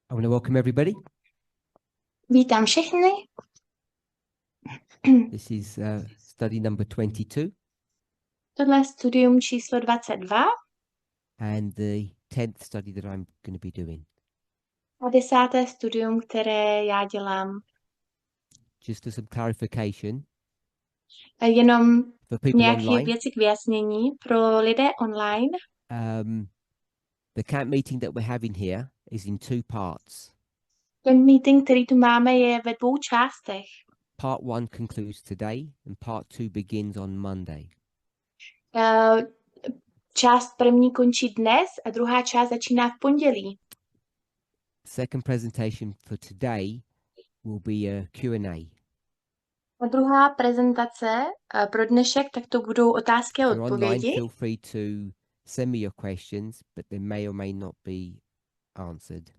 I want to welcome everybody. Vítám všechny. This is study number 22 Tohle je studium číslo 22 and the 10th study that I'm going to be doing. a 10. studium, které já dělám. Just for some clarification, Jenom for people nějaké online, věci k vyjasnění pro lidé online. the camp meeting that we're having here is in two parts. Ten meeting, který tu máme, je ve 2 částech. Part 1 concludes today and part 2 begins on Monday. Část první končí dnes a druhá část začíná v pondělí. Second presentation for today will be a Q&A. A druhá prezentace pro dnešek, tak to budou otázky a If you're online, odpovědi. feel free to send me your questions, but they may or may not be answered.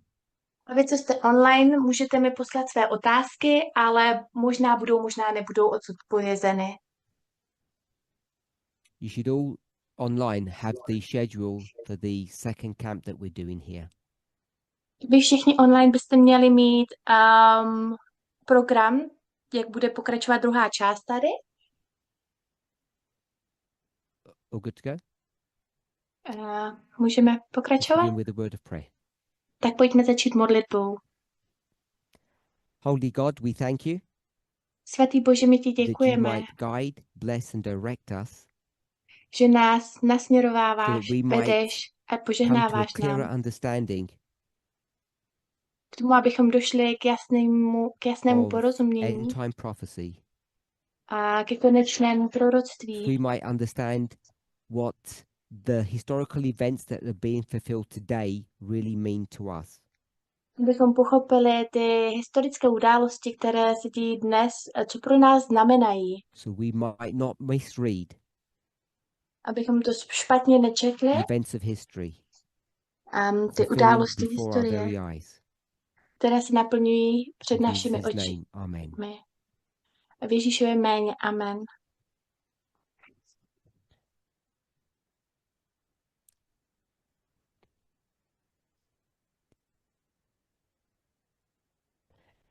A vy, co jste online, můžete mi poslat své otázky, ale možná budou, možná nebudou odpovězeny. You should all online have the schedule for the second camp that we're doing here. Vy všichni online byste měli mít program, jak bude pokračovat druhá část tady. All good to go? Můžeme Let's pokračovat? begin with a word of prayer. Tak pojďme začít modlitbou. Holy God, we thank you Svatý Bože, my ti that you děkujeme, might guide, bless and direct us že nás so nasměrováváš, that we might vedeš a come to a požehnáváš clearer nám. understanding K tomu, abychom došli k jasnému of porozumění end time prophecy. a ke konečnému So proroctví. we might understand what the historical events that are being fulfilled today really mean to us. Abychom pochopili ty historické události, které se dějí dnes, co pro nás znamenají. So we might not misread Abychom to špatně nečetli, events of history ty fulfilling události before our historie, very eyes. které se naplňují před In našimi Jesus' očmi. name, amen. V Ježíšově jméně. Amen.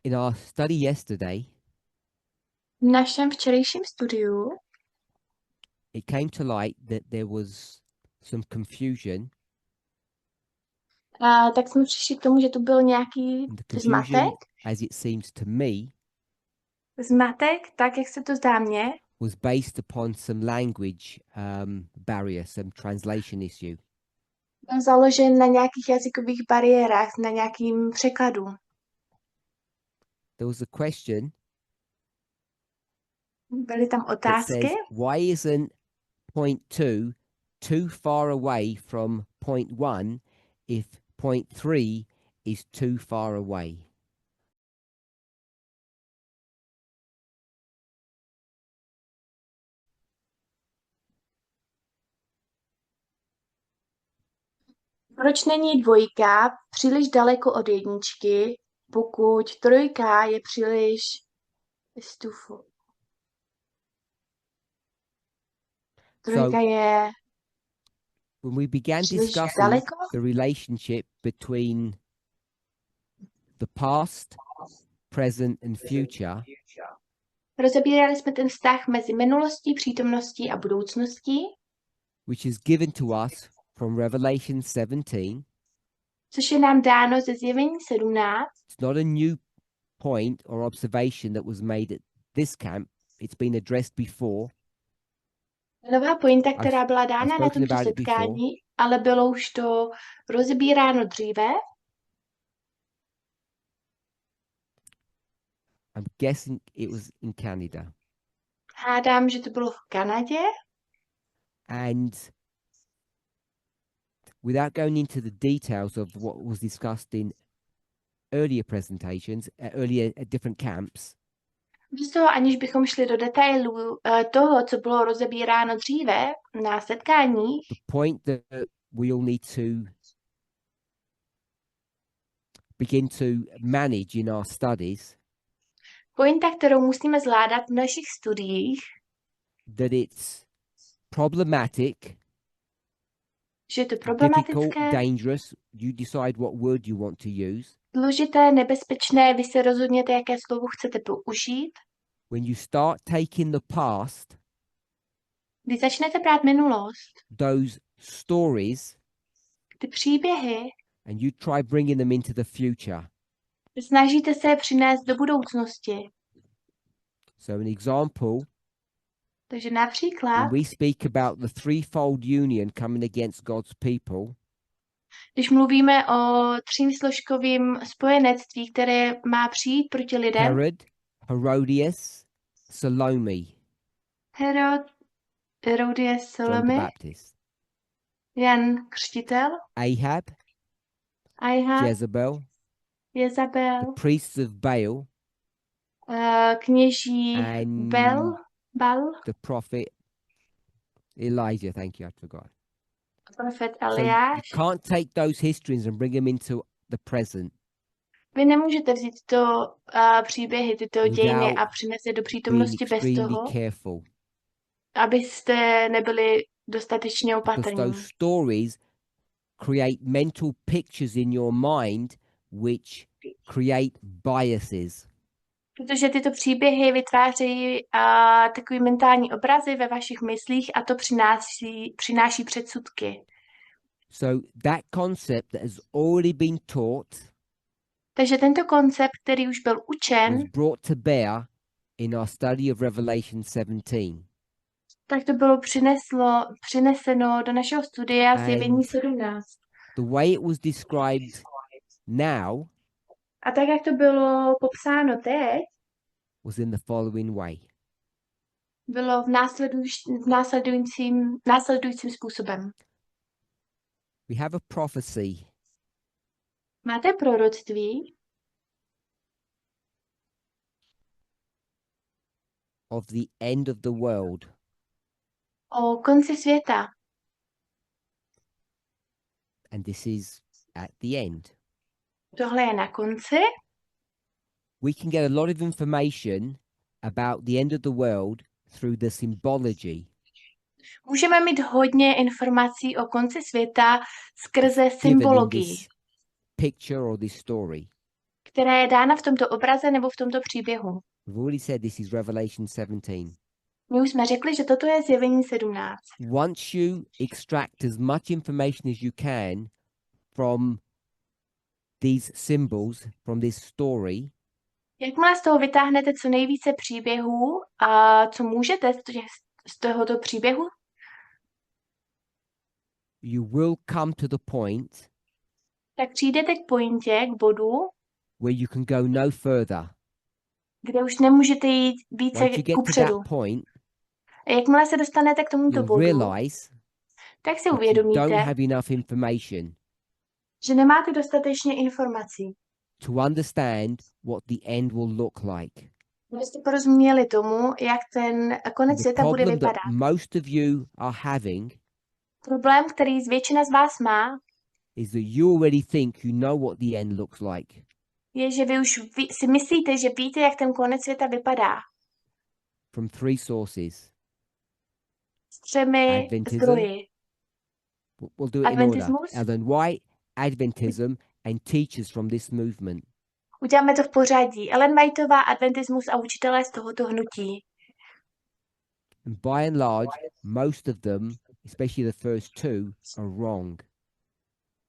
In our study yesterday, V našem včerejším studiu it came to light that there was some confusion. tak jsme přišli k tomu, že tu byl nějaký And the zmatek. confusion, as it seems to me, Zmatek, tak jak se to zdá mně, was based upon some language barrier, some translation issue. byl založen na nějakých jazykových bariérách, na nějakým překladu. There was a question Byly tam that otázky. says, why isn't point 2 too far away from point 1 if point 3 is too far away? Proč není dvojka příliš daleko od jedničky, pokud trojka je příliš trojka je When we began příliš discussing daleko? the relationship between the past, present and future, Rozebírali jsme ten vztah mezi minulostí, přítomností a budoucností, which is given to us from Revelation 17. což je nám dáno ze Zjevení 17. It's not a new point or observation that was made at this camp. It's been addressed before. Nová pointa, I've která byla dána na spoken tomto about it setkání, before. ale bylo už to rozebíráno dříve. I'm guessing it was in Canada. Hádám, že to bylo v Kanadě. And without going into the details of what was discussed in earlier presentations, earlier at different camps, Bez toho, aniž bychom šli do detailů toho, co bylo rozebíráno dříve na setkáních, the point that we all need to begin to manage in our studies, pointa, kterou musíme zvládat v našich studiích, that it's problematic, že je to difficult, problematické, dangerous, you decide what word you want to use. Důležité, nebezpečné, vy se rozhodněte, jaké slovo chcete použít. When you start taking the past, Když začnete brát minulost, those stories, ty příběhy, and you try bringing them into the future. snažíte se je přinést do budoucnosti. So an example, Takže například, when we speak about the threefold union coming against God's people, když mluvíme o třísložkovém spojenectví, které má přijít proti lidem, Herod, Herodias, Salome, Herodias, John the Salome, Baptist, Jan Křtitel, Ahab, Ahab, Jezebel, the Jezabel, priests of Baal, kněží and Bal, the prophet Elijah. Thank you, I forgot. profet So you Eliáš. can't take those histories and bring them into the present Vy nemůžete vzít příběhy, tyto dějiny a without přinést je do being přítomnosti bez extremely toho, careful, abyste nebyli dostatečně because opatrní. those stories create mental pictures in your mind which create biases. Protože tyto příběhy vytvářejí takový mentální obrazy ve vašich myslích a to přináší předsudky. So that concept that has already been taught Takže tento koncept, který už byl učen, was brought to bear in our study of Revelation 17. tak to bylo přineseno do našeho studia Zjevení 17. The way it was described now A tak, jak to bylo popsáno teď, was in the following way. bylo v následujícím způsobem. We have a prophecy Máte proroctví of the end of the world. o konci světa. And this is at the end. Tohle je na konci. We can get a lot of information about the end of the world through the symbology. Můžeme mít hodně informací o konci světa skrze given in symbologii, this picture or this story. která je dána v tomto obraze nebo v tomto příběhu. We've already said this is Revelation 17. My už jsme řekli, že toto je Zjevení 17. Once you extract as much information as you can from these symbols, from this story, Jakmile z toho vytáhnete co nejvíce příběhů a co můžete z tohoto příběhu, you will come to the point tak přijdete k pointě, k bodu, where you can go no further. kde už nemůžete jít více Once you get to kupředu. that point, A jakmile se dostanete k tomuto you'll bodu, realize tak si that you uvědomíte, don't have enough information že nemáte dostatečně informací, to understand what the end will look like. abyste porozuměli tomu, jak ten konec The světa bude problem that vypadat. most of you are having Problém, který většina z vás má, is that you already think you know what the end looks like. je, že vy už si myslíte, že víte, jak ten konec světa vypadá. From three sources. S 3 Adventism. zdroji. We'll do it in order. Adventismus. Ellen White, Adventism, and teachers from this movement. Uděláme to v pořadí. Ellen Whiteová, adventismus a učitelé z tohoto hnutí. And by and large, most of them, especially the first two, are wrong.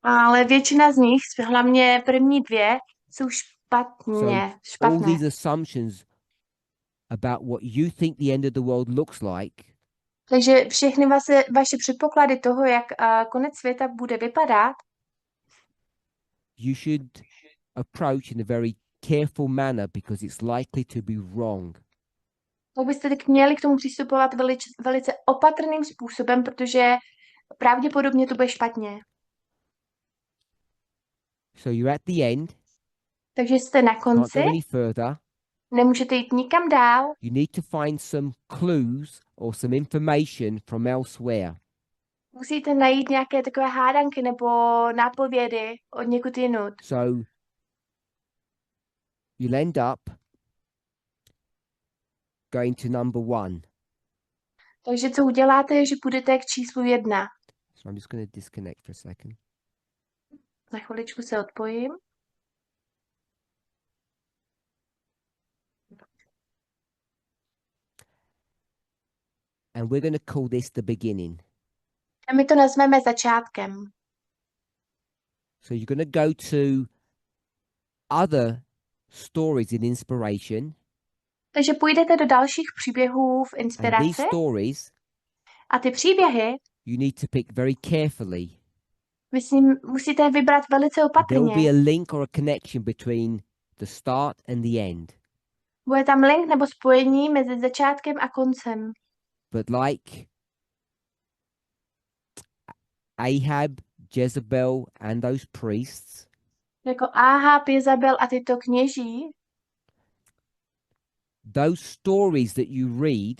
Ale většina z nich, hlavně první 2, jsou So all špatné. these assumptions about what you think the end of the world looks like Takže všechny vaše předpoklady toho, jak konec světa bude vypadat, you should approach in a very careful manner because it's likely to be wrong. tak byste měli k tomu přistupovat velice opatrným způsobem, protože pravděpodobně to bude špatně. So you're at the end, Takže jste na can't konci, go any further. nemůžete jít nikam dál, You need to find some clues or some information from elsewhere. musíte najít nějaké takové hádanky nebo nápovědy od někud jinut. So you'll end up going to number 1. Takže co uděláte, je, že půjdete k číslu 1. So I'm just going to disconnect for a second. Za chviličku se odpojím. And we're going to call this the beginning. A my to nazveme začátkem. So you're going to go to other stories in inspiration. Takže půjdete do dalších příběhů v And these inspiraci stories a ty příběhy you need to pick very carefully. vy si musíte vybrat velice There will opatrně. be a link or a connection between the start and the end. Bude tam link nebo spojení mezi začátkem a koncem. But like Ahab, Jezebel, and those priests, Jako Ahab, Jezabel a tyto kněží, those stories that you read,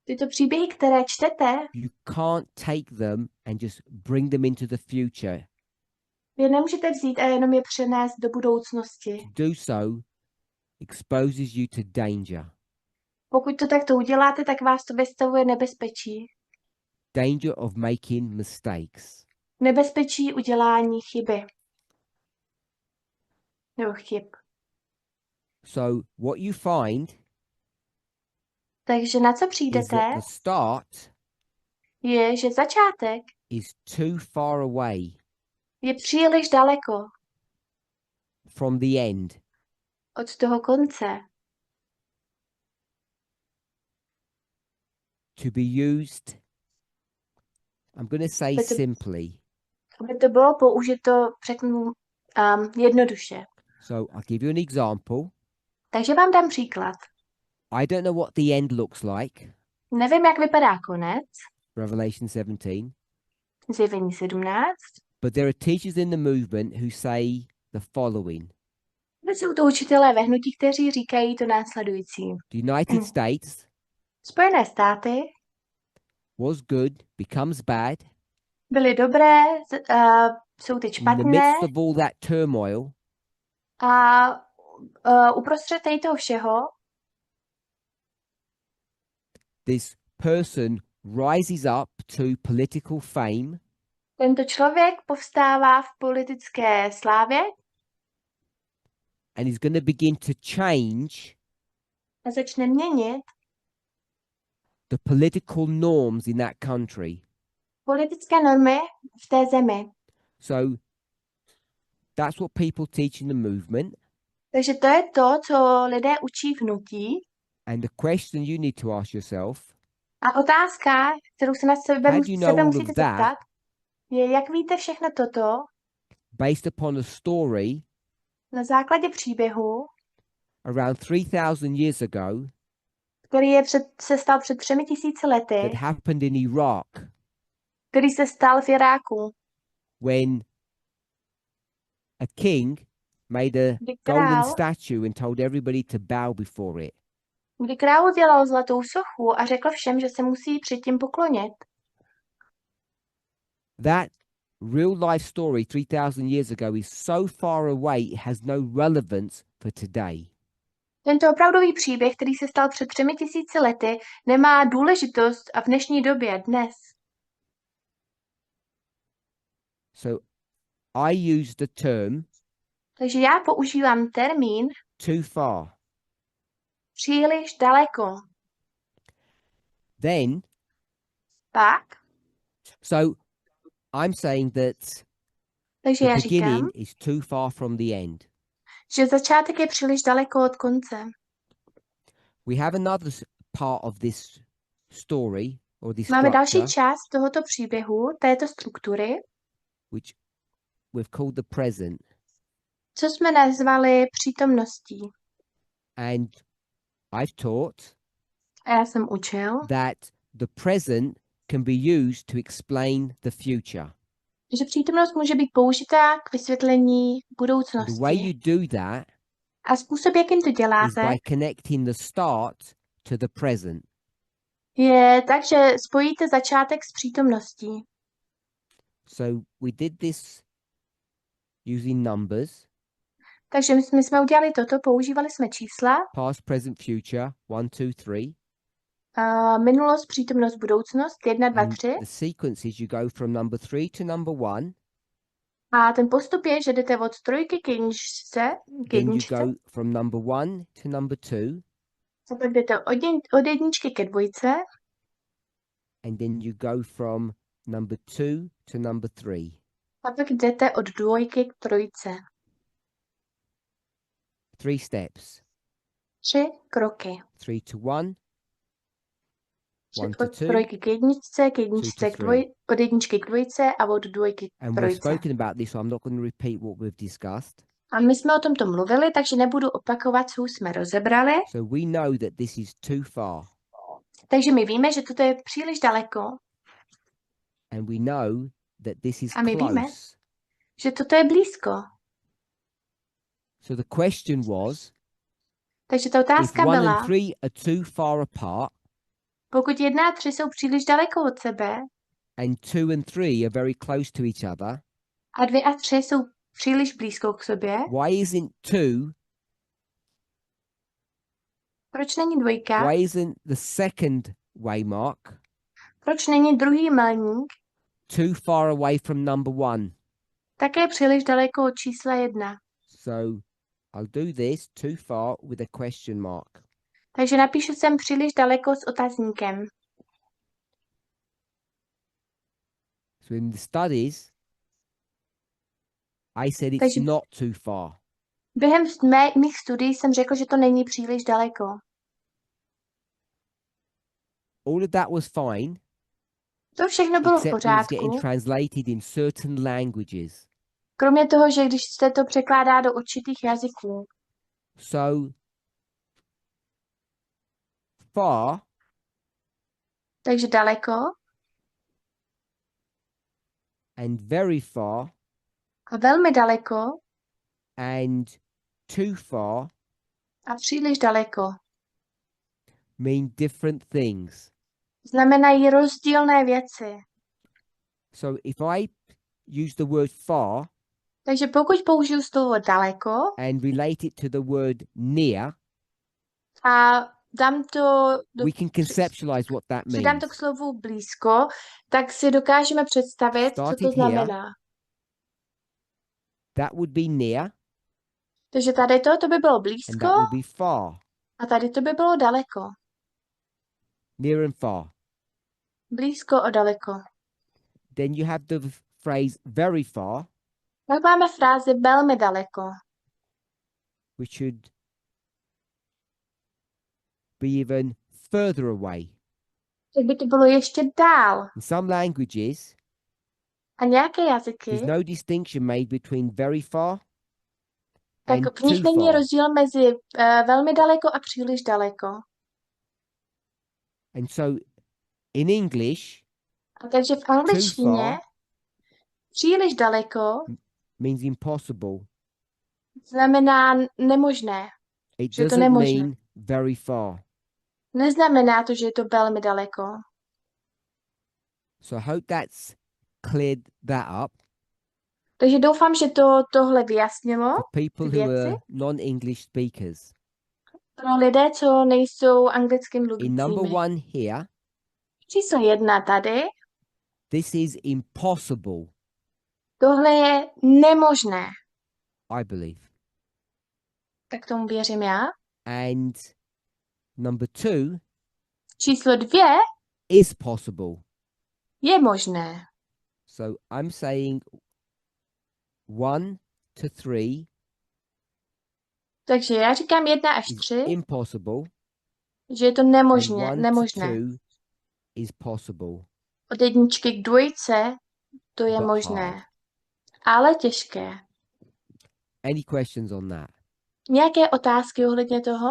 tyto příběhy, které čtete, you can't take them and just bring them into the future. vy nemůžete vzít a jenom je přenést do budoucnosti. To do so exposes you to danger. Pokud to takto uděláte, tak vás to vystavuje nebezpečí. Danger of making mistakes. Nebezpečí udělání chyby. Nebo chyb. So what you find Takže na co is přijdete, that the start je, že začátek is too far away je příliš daleko from the end. od toho konce, To be used, I'm going to say But the- simply. aby to bylo použito, řeknu, jednoduše. So I'll give you an example. Takže vám dám příklad. I don't know what the end looks like. Nevím, jak vypadá konec, Revelation 17. Zjevení 17, But there are teachers in the movement who say the following. ale jsou to učitelé ve hnutí, kteří říkají to následující. The United States Spojené státy was good, becomes bad. byly dobré, jsou teď In the špatné midst of all that turmoil, a uprostřed toho všeho this person rises up to political fame tento člověk povstává v politické slávě and is going to begin to change a začne měnit the political norms in that country. politické normy v té zemi. So that's what people teach in the movement. Takže to je to, co lidé učí v hnutí. And the question you need to ask yourself, A otázka, kterou se na how do you know sebe all musíte of that zeptat, je, jak víte všechno toto based upon a story na základě příběhu, around 3,000 years ago který se stal před 3000 lety, that happened in Iraq který se stal v Iráku, when a king made a kdy golden král, statue and told everybody to bow before it. kdy král udělal zlatou sochu a řekl všem, že se musí předtím poklonit. That real life story 3,000 years ago is so far away it has no relevance for today. Tento opravdový příběh, který se stal před 3000 lety, nemá důležitost a v dnešní době, dnes. So I use the term Takže já používám termín too far. příliš daleko. Then, Pak, so I'm saying that takže the já říkám, beginning is too far from the end. že začátek je příliš daleko od konce. We have another part of this story or this Máme další structure, část tohoto příběhu, této struktury, which we've called the present. co jsme nazvali přítomností. And I've taught A já jsem učil, that the present can be used to explain the future. že přítomnost může být použita k vysvětlení And the way you budoucnosti. do that A způsob, jakým to is děláte, by connecting the start to the present. je tak, že spojíte začátek s přítomností. So we did this using numbers, Takže my jsme udělali toto, používali jsme čísla, past, present, future, 1, 2, 3. minulost, přítomnost, budoucnost, 1, 2, And 3. the sequence is you go from number 3 to number 1, A ten postup je, že jdete od trojky k jedničce, then you go from number 1 to number 2, a pak jdete od jedničky ke dvojce, and then you go from number 2 to number 3. a pak jdete od dvojky k trojce. 3 steps. 3 kroky. 3 to 1, 1 to Od 2, trojky k jedničce od jedničky k dvojce a od dvojky k and we've trojce. spoken about this, so I'm not going to repeat what we've discussed. A my jsme o tomto mluvili, takže nebudu opakovat, co už jsme rozebrali. So we know that this is too far, Takže my víme, že toto je příliš daleko. and we know that this is A my víme, close. že toto je blízko. So the question was, Takže ta if otázka 1 byla, and 3 are too far apart, pokud 1 a 3 jsou příliš daleko od sebe and 2 and 3 are very close to each other, a 2 a 3 jsou příliš blízko k sobě, why isn't 2, proč není dvojka? why isn't the second waymark Proč není druhý milník too far away from number 1? také příliš daleko od čísla 1? So I'll do this too far with a question mark. Takže napíšu sem příliš daleko s otazníkem. So in the studies, I said it's Takže not too far. během mých studií jsem řekl, že to není příliš daleko. All of that was fine, To všechno bylo v except when it's getting pořádku, translated in certain languages. kromě toho, že když se to překládá do určitých jazyků. So far Takže daleko and very far a velmi daleko and too far a příliš daleko mean different things. znamenají rozdílné věci. So if I use the word far Takže pokud použiju slovo daleko and relate it to the word near, a dám to we can conceptualize what that přidám to means. k slovu blízko, tak si dokážeme představit, co Started to znamená. That would be near, Takže tady to by bylo and blízko that would be far. a tady to by bylo daleko. Near and far. Blízko a daleko. Then you have the phrase very far, Pak máme frázi velmi daleko. which should be even further away. Tak by to bylo ještě dál. In some languages, A nějaké jazyky, there's no distinction made between very far and tak v nich too není far. rozdíl mezi velmi daleko a příliš daleko. And so in English, A takže v angličtině příliš daleko means impossible. znamená nemožné. It Že to doesn't nemožné. mean very far. Neznamená to, že je to velmi daleko. So I hope that's cleared that up Takže doufám, že tohle vyjasnilo for people ty who věci are non-English speakers. pro lidé, co nejsou anglicky In number mluvícími. 1 here, Číslo 1 tady, this is impossible, tohle je nemožné. I believe. Tak tomu věřím já. And number 2 Číslo 2 is possible. je možné. So I'm saying 1 to 3 Takže já říkám 1 až is 3, impossible, že je to and nemožné. 1 to nemožné. 2 is possible, Od jedničky k dvojce to je but možné. hard. Ale těžké. Any questions on that? Nějaké otázky ohledně toho?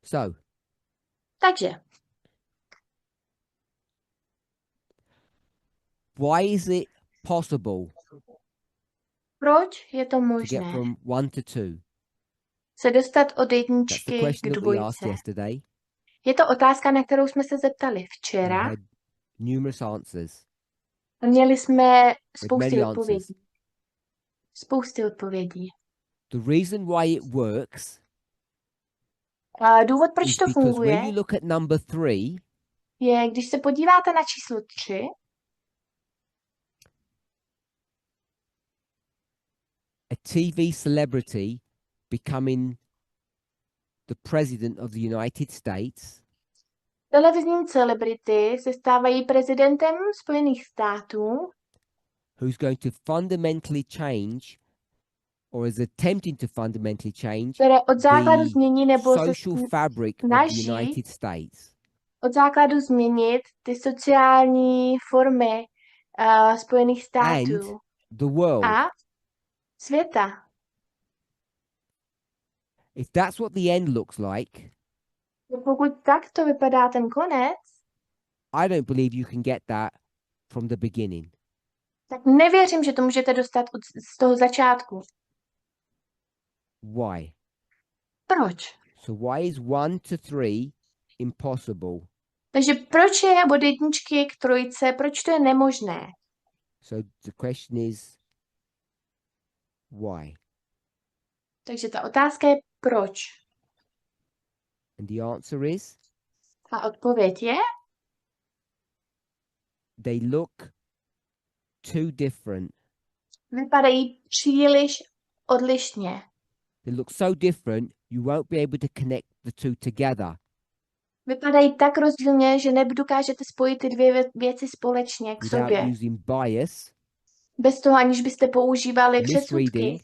So Takže, why is it possible proč je to to get možné from 1 to 2? se dostat od That's the jedničky question k that we asked dvojce? yesterday. Je to otázka, na kterou jsme se zeptali We včera had numerous answers a měli jsme with spousty many odpovědí. answers. Spousty odpovědí. The reason why it works Důvod, proč is to because funguje, when you look at number 3, je, když se podíváte na číslo 3, a TV celebrity becoming the president of the United States televizní celebrity se stávají prezidentem Spojených států, who's going to fundamentally change or is attempting to fundamentally change které od základu the změní nebo se social fabric of the snaží United States od základu změnit ty sociální formy Spojených and států the world. a světa. If that's what the end looks like, Pokud takto vypadá ten konec, I don't believe you can get that from the beginning. tak nevěřím, že to můžete dostat z toho začátku. Why? Proč? So why is 1 to 3 impossible? Takže proč je od jedničky k trojce, proč to je nemožné? So the question is why? Takže ta otázka je proč. And the answer is A odpověď je, they look too different. vypadají příliš odlišně. They look so different you won't be able to connect the two together. Vypadají tak rozdílně, že nedokážete spojit ty dvě věci společně k Without sobě. using bias, Bez toho, aniž byste používali předsudky, misreading,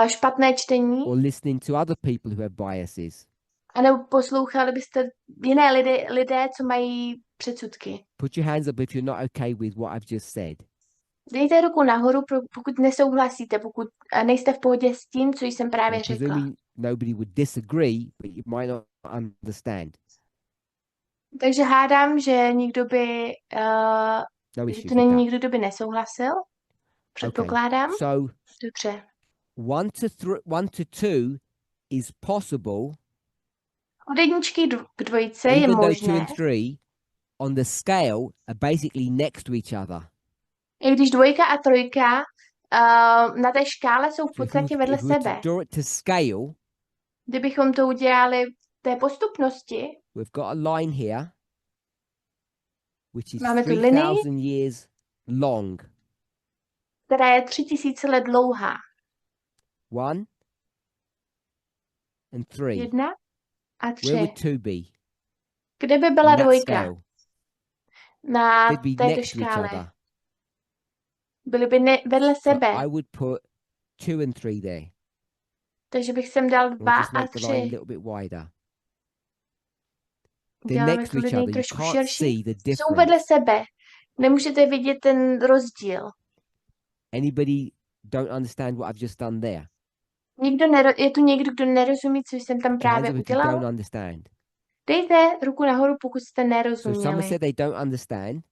špatné čtení, or listening to other people who have biases. anebo poslouchali byste jiné lidé, co mají předsudky. Put your hands up if you're not okay with what I've just said. Dejte ruku nahoru, pokud nesouhlasíte, pokud nejste v pohodě s tím, co jsem právě I'm řekla. presuming nobody would disagree, but you might not understand. Takže hádám, že nikdo by, No že issues to with není that. nikdo, kdo by nesouhlasil. Předpokládám. So Dobře. 1 to 2 is possible, Od jedničky k dvojce je even though 2 možné, and 3 on the scale are basically next to each other. i když dvojka a trojka na té škále jsou v So podstatě vedle if we were sebe. to draw it to scale, Kdybychom to udělali v té postupnosti, we've got a line here, which is máme tu linii, 3,000 years long. která je 3000 let dlouhá. 1 and 3. 1 a Where 3. would 2 be? Kde by On byla that dvojka? scale. Na They'd be této next to each škále. other. Byly by vedle So sebe. I would put 2 and 3 there. Takže bych sem dal We'll 2 just a make the line a 3. little bit wider. They're Uděláme next tu to each linii other. You trošku can't širší. see the Jsou vedle difference. sebe. Nemůžete vidět ten rozdíl. Anybody don't understand what I've just done there? Je tu někdo, kdo nerozumí, co jsem tam Put your hands právě up if you don't udělal? understand. Dejte ruku nahoru, pokud jste So someone nerozuměli. said they don't understand.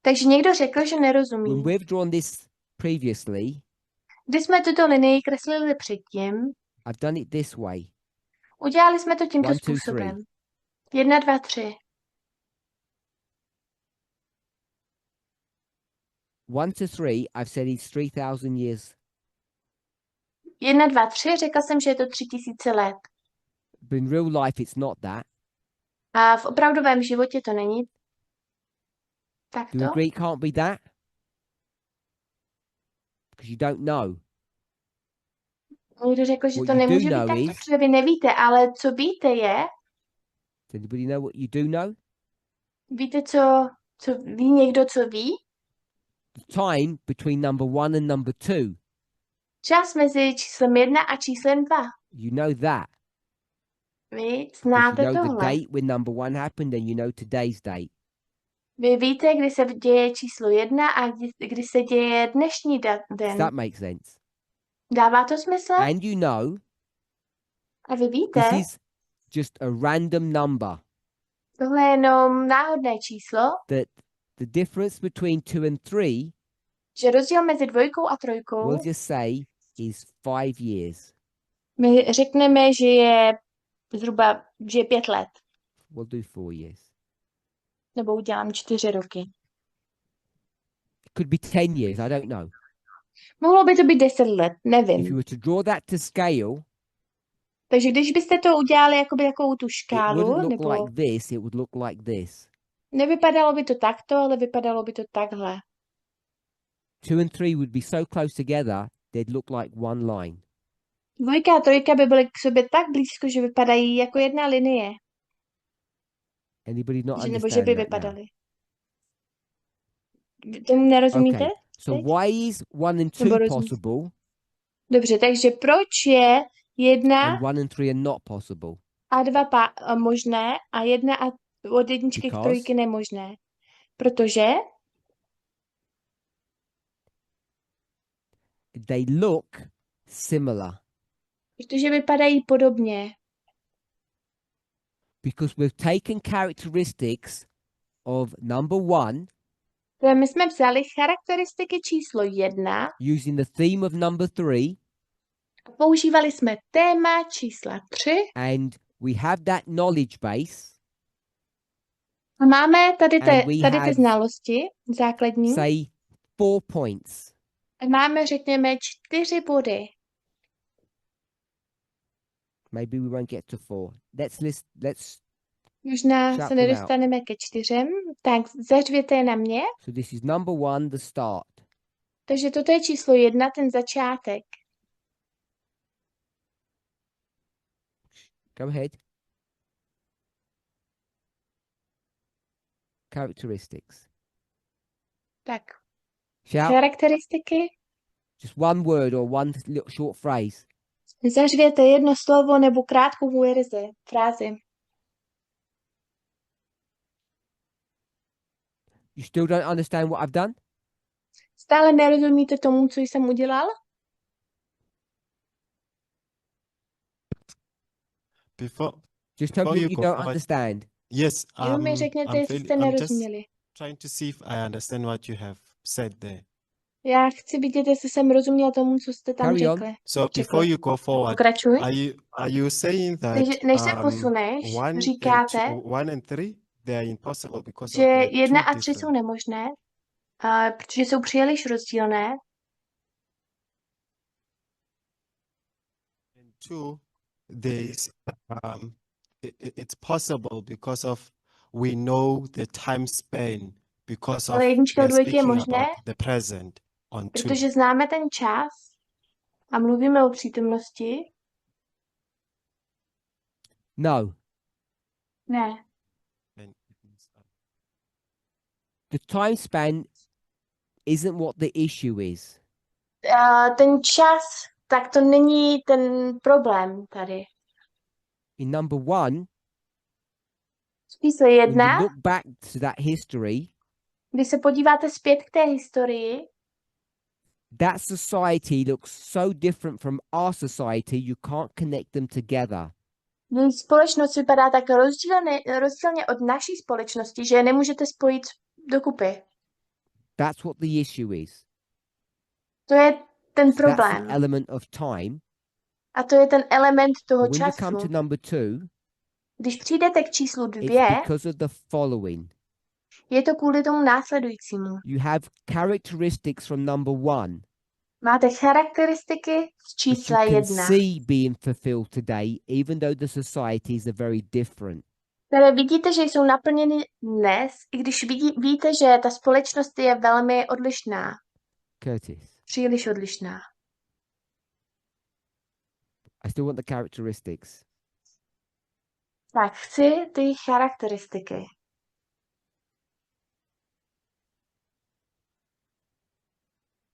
Takže někdo řekl, že When nerozumí. we've drawn this previously, Když jsme tuto linii kreslili předtím, I've done it this way. udělali jsme to tímto 1, 2, 3. způsobem. 1, 2, 3. 1 to 3, I've said it's 3,000 years. 1, 2, 3, řekla jsem, že je to 3000 let. But in real life, it's not that. A v opravdovém životě to není Do takto. you agree it can't be that? Because you don't know. Někdo řekl, že What to you do nemůže být know takto, is- protože vy nevíte, ale co víte je, Does anybody know what you do know? víte, co ví někdo, co ví? The time between number 1 and number 2. Čas mezi číslem 1 a číslem 2. You know that. Vy Because znáte you know the tohle. date when number 1 happened and you know today's date. Vy víte, kdy se děje číslo 1 a kdy se děje dnešní Does den. that make sense? Dává to smysl? And you know A vy víte, this is just a random number. tohle je jenom náhodné číslo, That the difference between 2 and 3, že rozdíl mezi dvojkou a trojkou, we'll just say, is 5 years. my řekneme, že je zhruba, že je 5 let. We'll do 4 years. Nebo udělám 4 roky. It could be 10 years, I don't know. Mohlo by to být 10 let, If you nevím. were to draw that to scale, Takže když byste to udělali jakoby takovou tu It škálu, wouldn't look nebo like this, it would look like this. nevypadalo by to takto, ale vypadalo by to takhle. 2 and 3 would be so close together, they'd look like one line. 2 a 3 by byly k sobě tak blízko, že vypadají jako jedna linie. Anybody not Nebo že by understand that now? vypadaly. Tomu nerozumíte? Okay, so teď? why is 1 and 2 Nebo rozumíte? possible Dobře, takže proč je 1 and 1 and 3 are not possible? a 2 možné a 1 a od jedničky k Because trojky nemožné? Protože they look similar. protože vypadají podobně. Because we've taken characteristics of number 1 My jsme vzali charakteristiky číslo 1 using the theme of number 3, a používali jsme téma čísla 3 and we have that knowledge base, a máme tady and we ty have, znalosti základní. say, 4 points. A máme, řekněme, 4 body. Maybe we won't get to 4. Let's Možná shout se them out. nedostaneme ke 4. Tak zařvěte je na mě. So this is number 1, the start. Takže toto je číslo 1, ten začátek. Go ahead. Characteristics. Tak, Shout. charakteristiky. Just one word or one little short phrase. Zařvěte jedno slovo nebo krátkou frázi. You still don't understand what I've done? Stále nerozumíte tomu, co jsem udělal? Just tell me Before what you you go don't forward, understand. yes, Jenom mi řekněte, I'm, jestli jste I'm just nerozuměli. trying to see if I understand what you have said there. Já chci vidět, jestli jsem rozuměl tomu, co jste tam Carry on. řekli. So Řekli. before you go forward, Pokračuj. are you saying that Takže než se posuneš, říkáte, one and three they are impossible because že of their 1 two a 3 jsou different. nemožné, protože jsou příliš rozdílné. And two, there's it's possible because of we know the time span because of Ale jednička a we are dvojky je speaking možné, about the present on two. protože známe ten čas a mluvíme o přítomnosti. No. Ne. And The time span isn't what the issue is. Ten čas, tak to není ten problém tady. In number 1, Číslo when you 1, look back to that history, když se podíváte zpět k té historii, that society looks so different from our society, you can't connect them together. její společnost vypadá tak rozdílně od naší společnosti, že je nemůžete spojit dokupy. That's what the issue is. To je ten So that's an problém. element of time. A to je ten element toho But when you času. come to number 2, Když přijdete k číslu 2, it's because of the following. je to kvůli tomu následujícímu. You have characteristics from number 1 Máte charakteristiky z that čísla you can 1, see being fulfilled today, even though the societies are very different. které vidíte, že jsou naplněny dnes, i když víte, že ta společnost je velmi odlišná, Curtis, příliš odlišná. I still want the characteristics. Tak chci ty charakteristiky.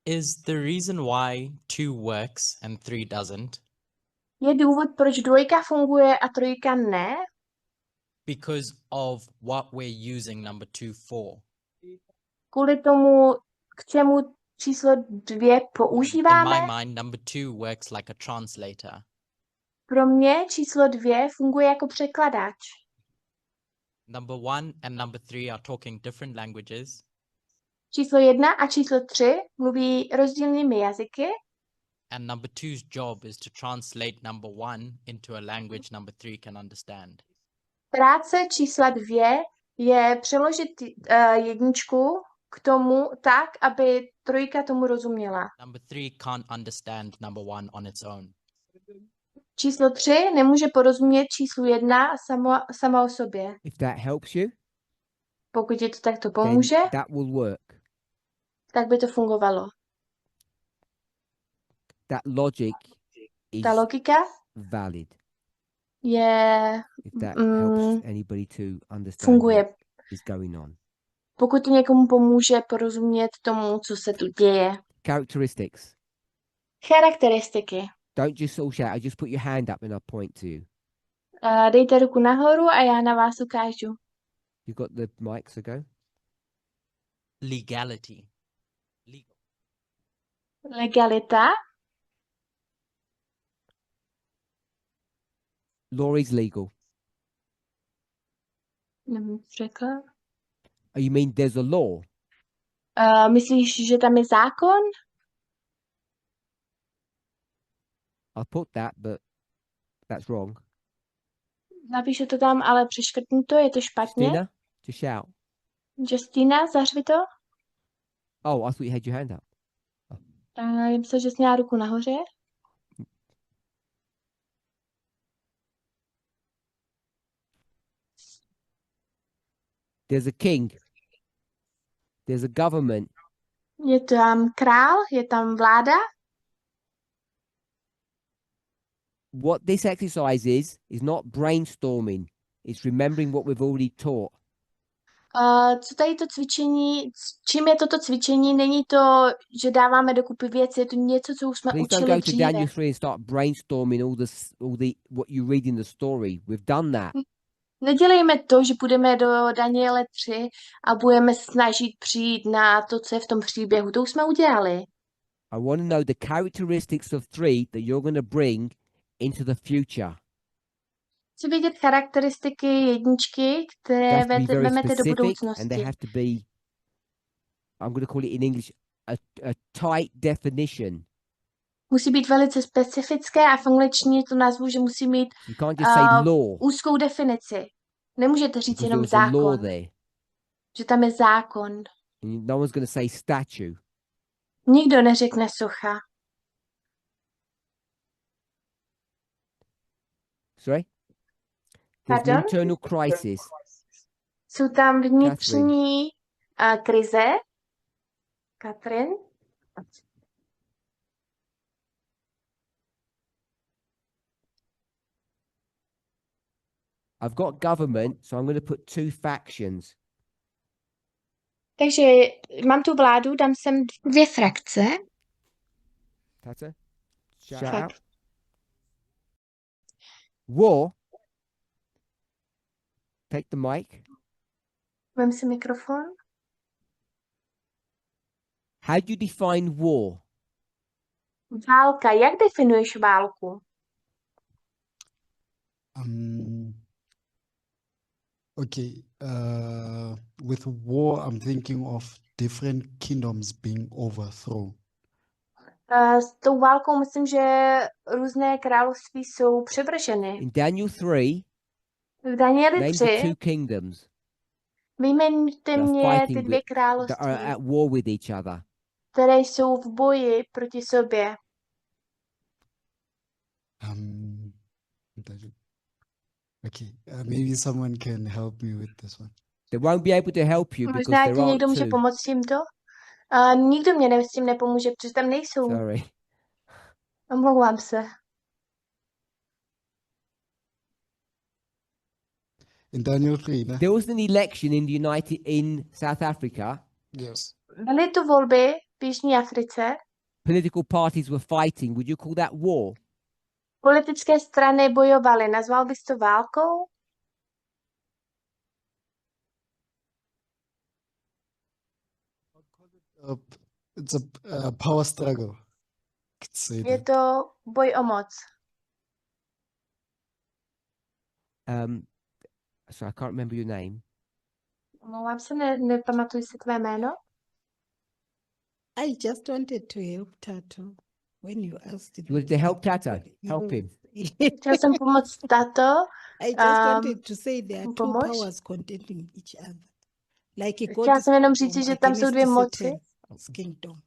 Is the reason why 2 works and 3 doesn't Je důvod, proč 2 funguje a 3 ne? because of what we're using number 2 for? Kvůli tomu, k čemu číslo 2 In používáme? my mind, number 2 works like a translator. Pro mě číslo 2 funguje jako překladač. Number 1 and number 3 are talking different languages, Číslo 1 a číslo 3 mluví rozdílnými jazyky and number 2's job is to translate number 1 into a language number 3 can understand. Práce čísla 2 je přeložit jedničku k tomu tak, aby 3 tomu rozuměla. Number 3 can't understand number 1 on its own. Číslo 3 nemůže porozumět číslu 1 sama o sobě. If that helps you, Pokud ti to takto then pomůže, that will work. tak by to fungovalo. That logic is Ta logika valid. je, If that mm, helps anybody to understand funguje. what is going on. Pokud to někomu pomůže porozumět tomu, co se tu děje. Characteristics. Charakteristiky. Don't just all shout. I just put your hand up and I'll point to you. Dejte ruku nahoru a já na vás ukážu. You got the mic, so go. Legality. Legal. Legalita. Law is legal. Nevím, co řekla. Oh, you mean there's a law? Myslíš, že tam je zákon? I put that, but that's wrong. Napíšu to tam, ale přeškrtnu to, je to špatně. Stina, just shout. Justina, zařvi to. Oh, I thought you had your hand up. Já myslím, že jsi měla ruku nahoře. There's a king. There's a government. Je tam král, je tam vláda. What this exercise is not brainstorming. It's remembering what we've already taught. Co tady to cvičení, čím je toto cvičení? Není to, že dáváme dokupy věci, je to něco, co už jsme Please don't učili go to dříve. Daniel 3 and start brainstorming all the what you read in the story. We've done that. Nedělejme to, že půjdeme do Daniele 3 a budeme snažit přijít na to, co je v tom příběhu. To už jsme udělali. I want to know the characteristics of 3 that you're going to bring into the future. Chci vidět charakteristiky jedničky, They které have to be very vezmete do specific and budoucnosti. they have to be, I'm going to call it in English, a tight definition. Musí být velice specifické a v angličtině to nazvu, že musí mít You can't just say law. úzkou definici. Nemůžete říct Because jenom there's a law zákon, there. že tam je zákon. And no one's going to say statue. Nikdo neřekne socha. Sorry? There's an Pardon? internal crisis. Jsou tam vnitřní krize. Katrin? I've got government, so I'm going to put 2 factions. Takže mám tu vládu, dám sem 2 frakce. Tata? Shout Fakt. out. War. Take the mic. Vem si mikrofon. How do you define war? Válka. Jak definuješ válku? Okay, with war, I'm thinking of different kingdoms being overthrown. S tou válkou myslím, že různé království jsou převrženy. In Daniel 3, V Danieli name the 3 2 kingdoms vyjmenujte that are mě ty fighting 2 that are království, at war with each other. které jsou v boji proti sobě. Okay, maybe someone can help me with this one. They won't be able to help you because Možná there ti aren't někdo může 2. pomoct s tímto? Nikdo mě s tím nepomůže, protože tam nejsou. Sorry. Omlouvám se. In Daniel 3, ne? There was an election in South Africa. Yes. Byly tu volby v Jižní Africe. Political parties were fighting. Would you call that war? Politické strany bojovaly. Nazval bys to válkou? It's a power struggle. Could say Je that. to boj o moc. So I can't remember your name. Omlouvám se, nepamatuji si tvé jméno. I just wanted to help Tato when you asked You wanted to help Tato? Help him. Chtěl jsem pomoct tato. I just wanted to say there are two pomoct. powers contending each other. Like a Chtěla jsem jenom říct, kingdom že tam jsou 2 against moci. Satan's kingdom.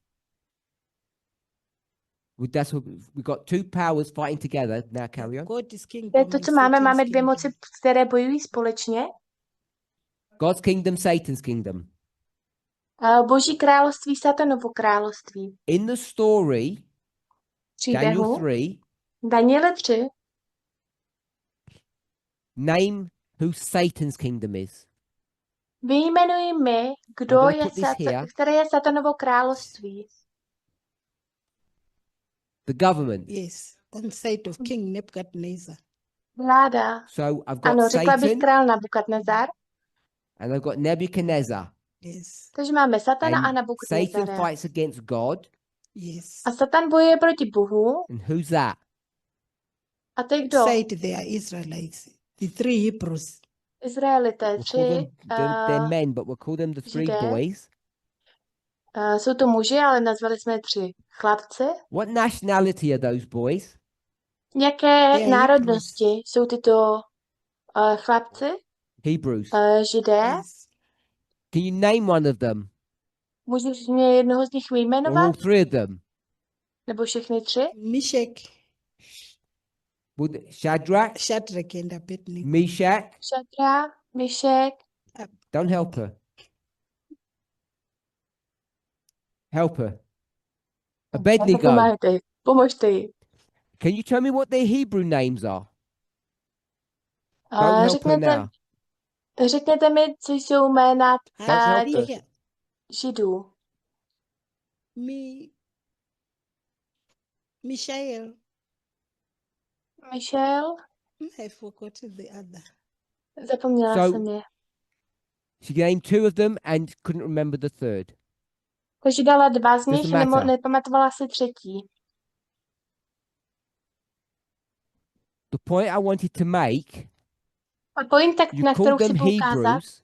That's what we've got, two powers fighting together. Now carry on. God is kingdom. To je to, and co máme. Satan's Máme dvě kingdom. moci, které bojují společně. God's kingdom, Satan's kingdom. Boží království, Satanovo království. In the story, Daniel Příběhu 3, Daniele 3 name who Satan's kingdom is. vyjmenuji mi, kdo gonna je put this here. které je Satanovo království. The government. Yes, on side of King Nebuchadnezzar. Vláda. So I've got Ano, řekla bych Satan král Nabukadnezar. and I've got Nebuchadnezzar. Yes, Takže máme Satana a And Satan Nabukadnezara. fights against God. yes. A Satan bojuje proti Bohu. And who's that? A teď kdo? Side they are Israelites. The three Hebrews. Izraelité, We'll call them, tři. they're men, but we'll call them the three Židé. boys. Jsou to muži, ale nazvali jsme je tři chlapci. What nationality are those boys? Jaké They are národnosti jsou tyto chlapci? Hebrews. Židé. Yes. Can you name one of them? Můžeš mě jednoho z nich Or all vyjmenovat? three of them? Nebo všechny tři? Meshach, Shadrach, Shadrach and Abednego. Meshach. Šadra, Mišek. Don't help her. Help her. Abednego. Pomáhejte jí. Pomožte jí. Can you tell me what their Hebrew names are? Don't help her Řekněte, now. řekněte mi, co jsou jména Help her. Here, Židů. Mishael. Michel, I forgot the other. zapomněla So- jsem je. She named two of them and couldn't remember the third. Takže dala dva z nich, Doesn't matter. nepamatovala si třetí. The point I wanted to make, A point, tak, you na kterou called chci them poukázat, Hebrews,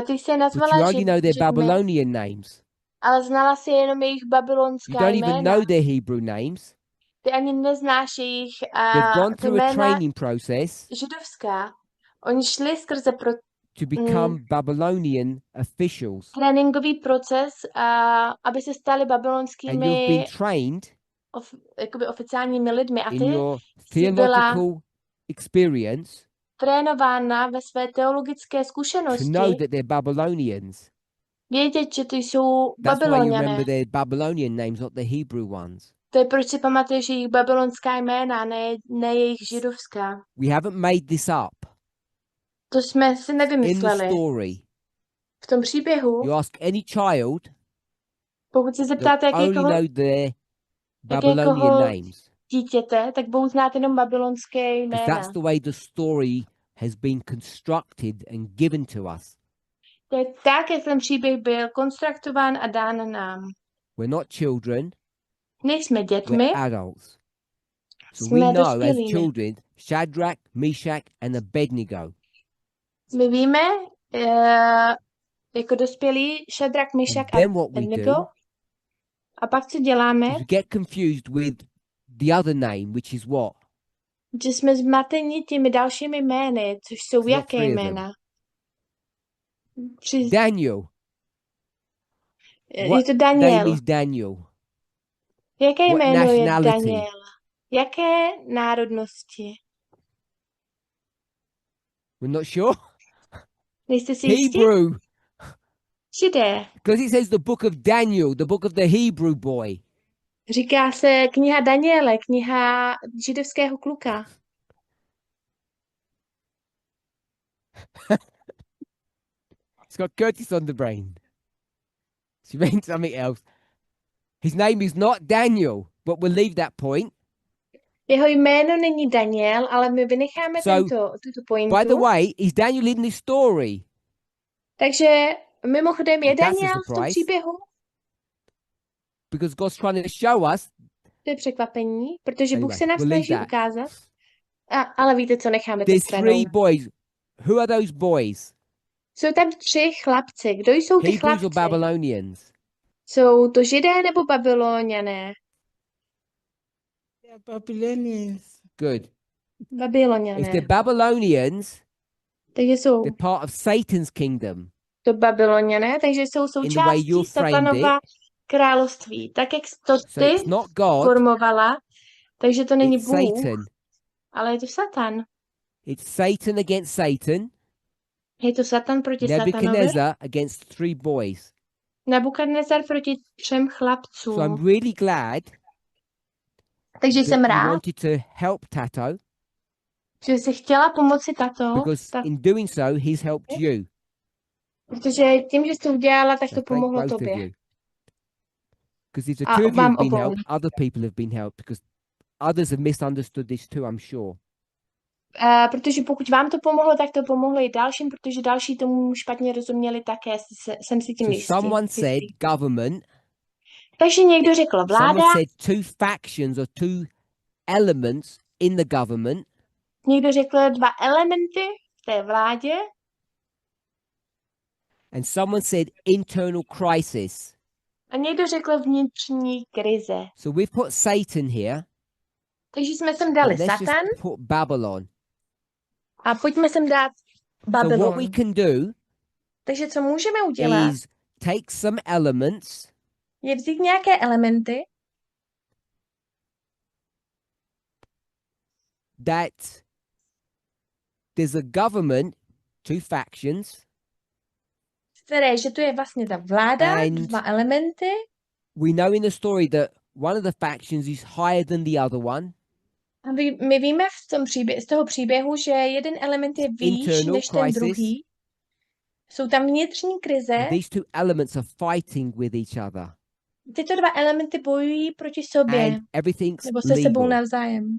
ty jsi je but nazvala you only know their Židmi, Babylonian names. ale znala si jenom jejich You babylonská don't even jména. know their Hebrew names. Ty ani neznáš jejich They've gone ty through a jména training process židovská. Oni šli skrze to become Babylonian officials. tréninkový proces, aby se stali And you've babylonskými been trained jakoby oficiálními lidmi. A in ty your jsi byla theological experience trénována ve své teologické to know zkušenosti that they're Babylonians. vědět, že ty jsou That's why you Babyloniané. remember their Babylonian names, not the Hebrew ones. To je proč si pamatuješ jejich babylonská jména, ne jejich židovská. We haven't made this up. To jsme si In the nevymysleli. story, V tom příběhu, you ask any child, pokud se zeptáte they'll only jakékoho know their Babylonian jakékoho names. dítěte, tak budou znát jenom babylonské Because jména. that's the way the story has been constructed and given to us. To je tak, jak ten příběh byl konstruktován a dán nám. We're not children, Nejsme dětmi, we're adults. So we jsme know as dospělými. children, Shadrach, Meshach, and Abednego. My víme, jako dospělí, Šadrak, Mišak And a then what we Abednego. do A pak co děláme? is we get confused with the other name, which is what? Že jsme zmateni těmi dalšími jmény, což jsou There's not jaké three of them. jména? Daniel. Je What to name Daniel. is Daniel? Jaké what jméno je nationality? Daniel? Jaké národnosti? We're not sure. Nejste si jistí? Hebrew. Židé. Because it says the book of Daniel, the book of the Hebrew boy. Říká se kniha Daniele, kniha židovského kluka. It's got Curtis on the brain. She meant something else. His name is not Daniel, but we'll leave that point. Jeho jméno není Daniel, ale my vynecháme So, tuto By the pointu. way, is Daniel in this story? Takže mimochodem je Well, that's a Daniel v tom surprise. příběhu? Because God's trying to show us. To je překvapení, protože Bůh Anyway, se nám we'll leave snaží that. ukázat. Ale víte, co necháme teď There's stranou. three boys. Who are those boys? Jsou tam tři chlapci. Kdo jsou ty Hebrews or chlapci? Babylonians? Jsou to Židé nebo Babyloniané? They are Babylonians. Good. If Babyloniané. they're Babylonians, Takže jsou they're part of Satan's kingdom. to Babyloniané, takže jsou the way you součástí framed Satanova království, tak jak to So it's ty not God, formovala, takže to není it's Bůh, Satan. ale je to Satan. It's Satan against Satan, Je to Satan proti Satanovi, Nebuchadnezzar against 3 boys. Nebukadnezar proti 3 So I'm chlapcům. really glad Takže jsem that you rád, wanted to help Tato, že jsi chtěla pomoci tato, because in doing so, he's helped you. protože tím, že jsi to udělala, tak to So thank pomohlo both of tobě. you. Because if the A two of you vám have been obou. helped, other people have been helped, because others have misunderstood this too, I'm sure. Protože pokud vám to pomohlo, tak to pomohlo i dalším, protože další tomu špatně rozuměli také, jsem si tím So jistý. someone said government, Takže někdo řekl vláda, someone said 2 factions or 2 elements in the government, někdo řekl 2 elementy v té vládě and someone said internal crisis. a někdo řekl vnitřní krize. So we've put Satan here, Takže jsme sem dali but let's Satan just put Babylon. a pojďme sem dát So what Babylon. we can do Takže co můžeme udělat, is take some elements je vzít nějaké elementy, that there's a government, 2 factions, které, že tu je vlastně ta vláda, And- 2 elementy, we know in the story that one of the factions is higher than the other one. a my víme z toho příběhu, že jeden element je výš Internal než ten crisis. druhý. Jsou tam vnitřní krize, And these 2 elements are fighting with each other, tyto 2 elementy bojují proti sobě, and everything's nebo se sebou legal. navzájem.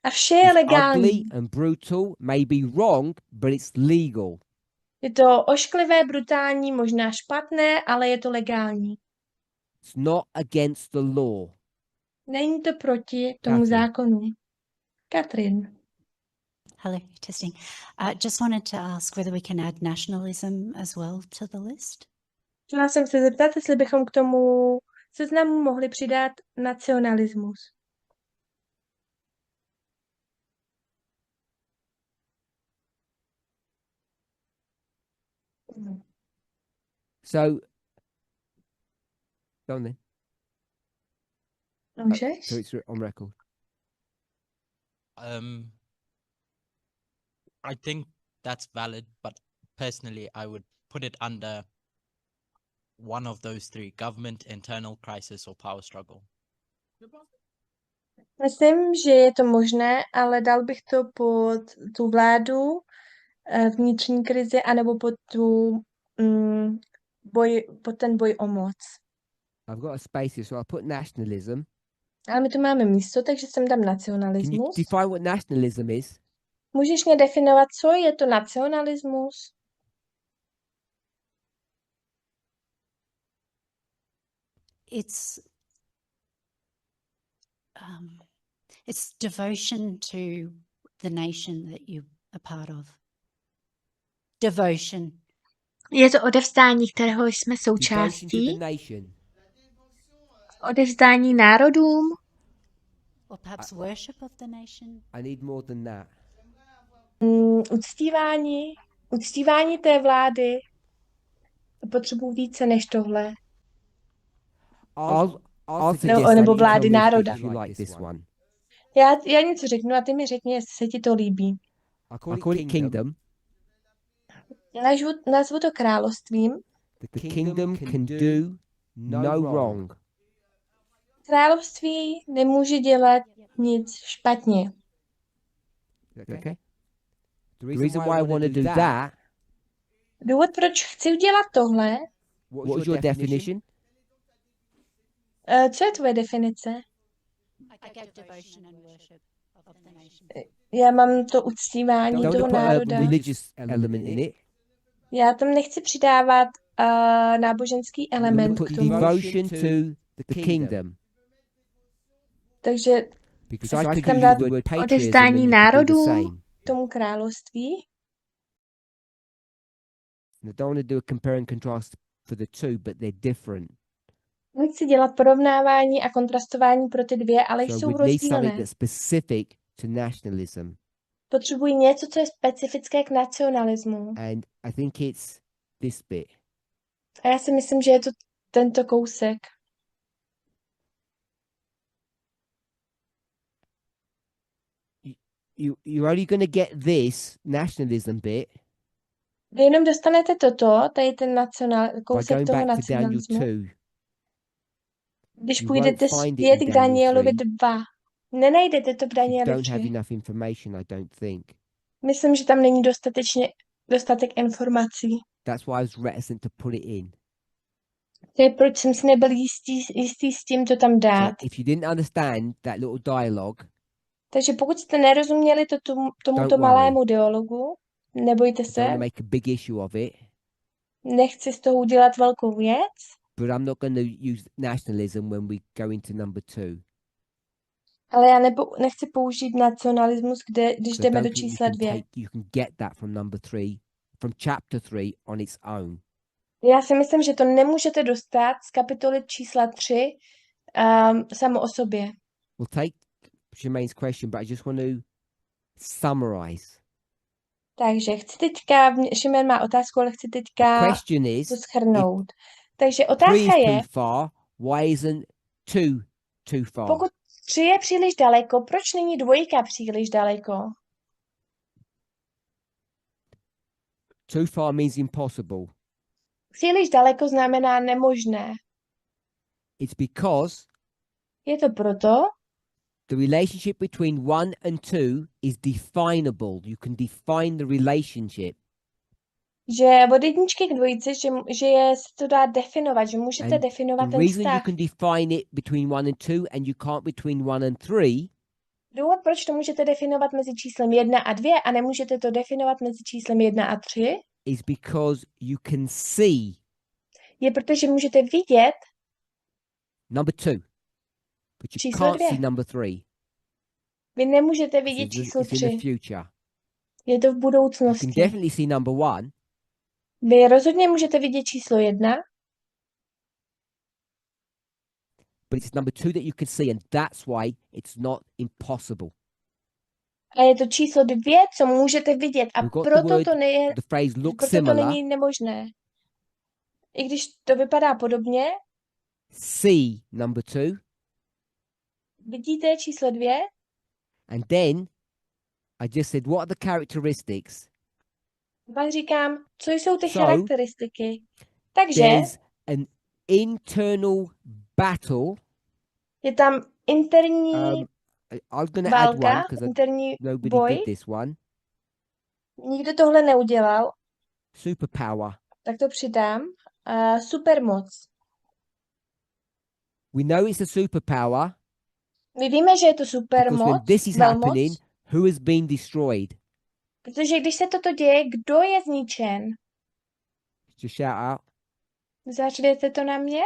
A vše je It's legální. ugly and brutal, maybe wrong, but it's legal. Je to ošklivé, brutální, možná špatné, ale je to legální. It's not against the law. Není to proti tomu Catherine. zákonu. Katrin. Hello, testing. Just wanted to ask whether we can add nationalism as well to the list. Chtěla jsem se zeptat, jestli bychom k tomu seznamu mohli přidat nacionalismus. So, go on then. Můžeš? So it's on record. I think that's valid, but personally, I would put it under one of those 3: government, internal crisis, or power struggle. Myslím, že je to možné, ale dal bych to pod tu vládu, vnitřní krizi, anebo pod pod ten boj o moc. I've got a space here, so I'll put nationalism. Ale my tu máme místo, takže sem dám Can you nacionalismus. define what nationalism is? Můžeš mě definovat, co je to nacionalismus? It's devotion to the nation that you are part of. Devotion. Je to odevzdání, kterého jsme Devotion to součástí. the nation. Odevzdání národům. Or perhaps worship of the nation. I need more than that. Uctívání té vlády. Potřebuji více než tohle. I'll Nebo suggest nebo that you vlády tell me národa. if you like this one. Já něco řeknu a ty mi řekni, jestli se ti to líbí. I call it kingdom. Nazvu to královstvím. The kingdom can do no wrong. Království nemůže dělat nic špatně. Okay? The reason why I want to do that, Důvod, proč chci udělat tohle, what is your definition? co je tvoje definice? I get devotion and worship of the nation. Já mám to uctívání Don't toho put a národa. religious element in it. Já tam nechci přidávat náboženský I'm element put k tomu. devotion to the kingdom. Takže Because I could tam use dát the word patriotism odevzdání and you could do the národům. same. tomu království. And I don't want to do a compare and contrast for the two, but they're different. Nechci dělat porovnávání a kontrastování pro ty dvě, ale So jsou we need something rozdílné. that's specific to nationalism. Potřebují něco, co je specifické k nacionalismu. And I think it's this bit. A já si myslím, že je to tento kousek. you're only going to get this nationalism bit Vy jenom dostanete toto, tady ten by kousek going toho back to Daniel nacionalismu, 2. když You půjdete won't find it zpět in k Daniel Danielovi 3. 2. Nenajdete to v You Danielovi don't have 3. enough information, I don't think. Myslím, že tam není dostatek informací. That's why I was reticent to put it in. To je proč jsem si nebyl jistý s tím, to tam dát. So if you didn't understand that little dialogue, Takže pokud jste nerozuměli tomuto Don't malému dialogu, nebojte I don't se, want to make a big issue of it, nechci z toho udělat velkou věc, but I'm not going to use nationalism when we go into number 2. ale já nechci použít nacionalismus, když 'Cause I jdeme don't do think čísla 2. you can get that from number 3, from chapter 3 on its own. Já si myslím, že to nemůžete dostat z kapitoly čísla 3 samo o sobě. We'll take Jermaine's question, but I just want to summarize. Takže chci teďka, Šimen má otázku, ale chci teďka Question is, to shrnout. Takže 3 otázka is je, too far, why isn't 2 too far? pokud 3 je příliš daleko, proč není 2 příliš daleko? Too far means impossible. Příliš daleko znamená nemožné. It's because Je to proto, the relationship between 1 and 2 is definable. You can define the relationship. že od jedničky k dvojici, že se to dá definovat, že můžete And definovat the ten reason you vztah. can define it between 1 and 2 and you can't between 1 and 3 Důvod, proč to můžete definovat mezi číslem 1 a 2 a nemůžete to definovat mezi číslem 1 a 3, is because you can see je protože můžete vidět number 2, but you Číslo can't 2. see number 3. Vy nemůžete It's vidět in the- číslo it's in the 3. future. Je to v You budoucnosti. can definitely see number 1, Vy rozhodně můžete vidět číslo 1, but it's number 2 that you can see, and that's why it's not impossible. a je to číslo 2, co můžete vidět. A We've got the proto word, to, the phrase look proto to similar. není nemožné. I když to vypadá podobně, See number 2, vidíte číslo 2, and then I just said, what are the characteristics? pak říkám, co jsou ty So, charakteristiky. Takže There's an internal battle. je tam interní I'm going to add one válka, because interní nobody boj. did this one. Nikdo tohle neudělal, Superpower. tak to přidám. Supermoc. We know it's a superpower My víme, že je to because when supermoc, this is velmoc, happening, who has been destroyed? protože když se toto děje, kdo je zničen? Just shout out. Zařvěte to na mě?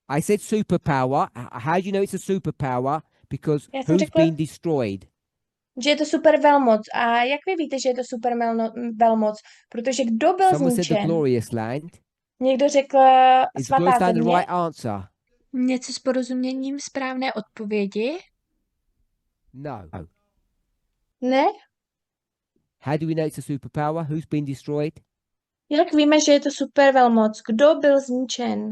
I said superpower. How do you know it's a superpower? Because Já jsem who's řekla, been destroyed? že je to super velmoc. A jak vy víte, že je to super velmoc? Protože kdo byl Someone said the zničen? glorious land. Někdo řekl Is glorious svatá land the země. right answer? Něco s porozuměním správné odpovědi? No. Ne? How do we know it's a superpower? Who's been destroyed? Jak víme, že je to super velmoc? Kdo byl zničen?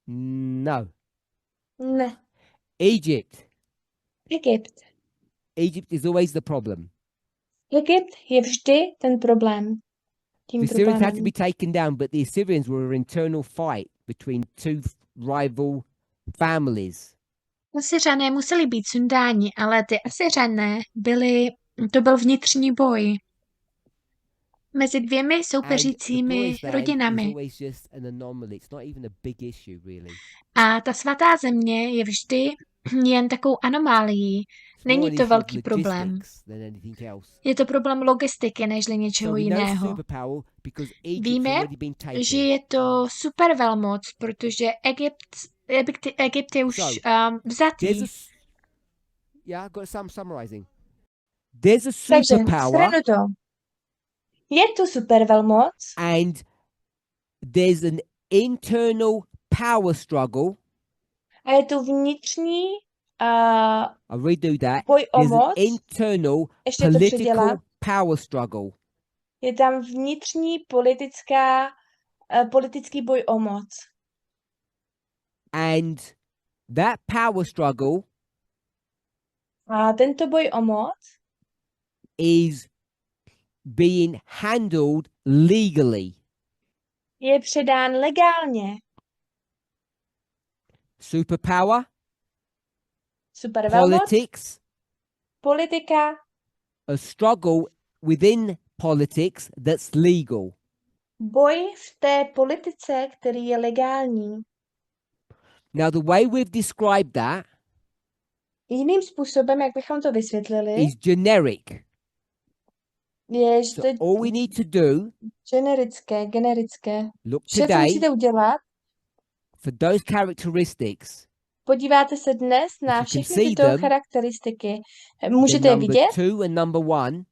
No. Ne. Egypt. Egypt. Egypt is always the problem. Egypt je vždy ten problém. Tím The Assyrians had to problémem. be taken down, but the Assyrians were an internal fight between two rival families. Asyřané museli být sundáni, ale ty Asyřané to byl vnitřní boj mezi dvěmi And the soupeřícími glorious land is rodinami. always just an anomaly. It's not even a big issue, really. A ta svatá země je vždy jen takovou anomálií. It's more Není an to issue of velký problém. logistics than anything else. Je to problém logistiky, nežli So něčeho we know it's jiného. superpower because Egypt's Víme, already been taken. že je to super velmoc, protože Egypt je už So, vzatý. There's a yeah, I've got some summarizing. There's a Takže superpower shrnu to. Je tu super velmoc and there's an internal power struggle. a je tu vnitřní I'll redo that. boj o There's an moc. internal Ještě to předělám. political power struggle. Je tam vnitřní politický boj o moc. And that power struggle A tento boj o moc is being handled legally. je předán legálně. Superpower, Supervelmoc, politics, politika, a struggle within politics that's legal. boj v té politice, který je legální. Now, the way we've described that Jiným způsobem, jak bychom to vysvětlili, is generic. je, že to So je all we need to do, generické. look Vše, co today musíte udělat, for those characteristics. podíváte se dnes na you can všechny see tyto them, charakteristiky. The Můžete je number vidět 2 and number 1,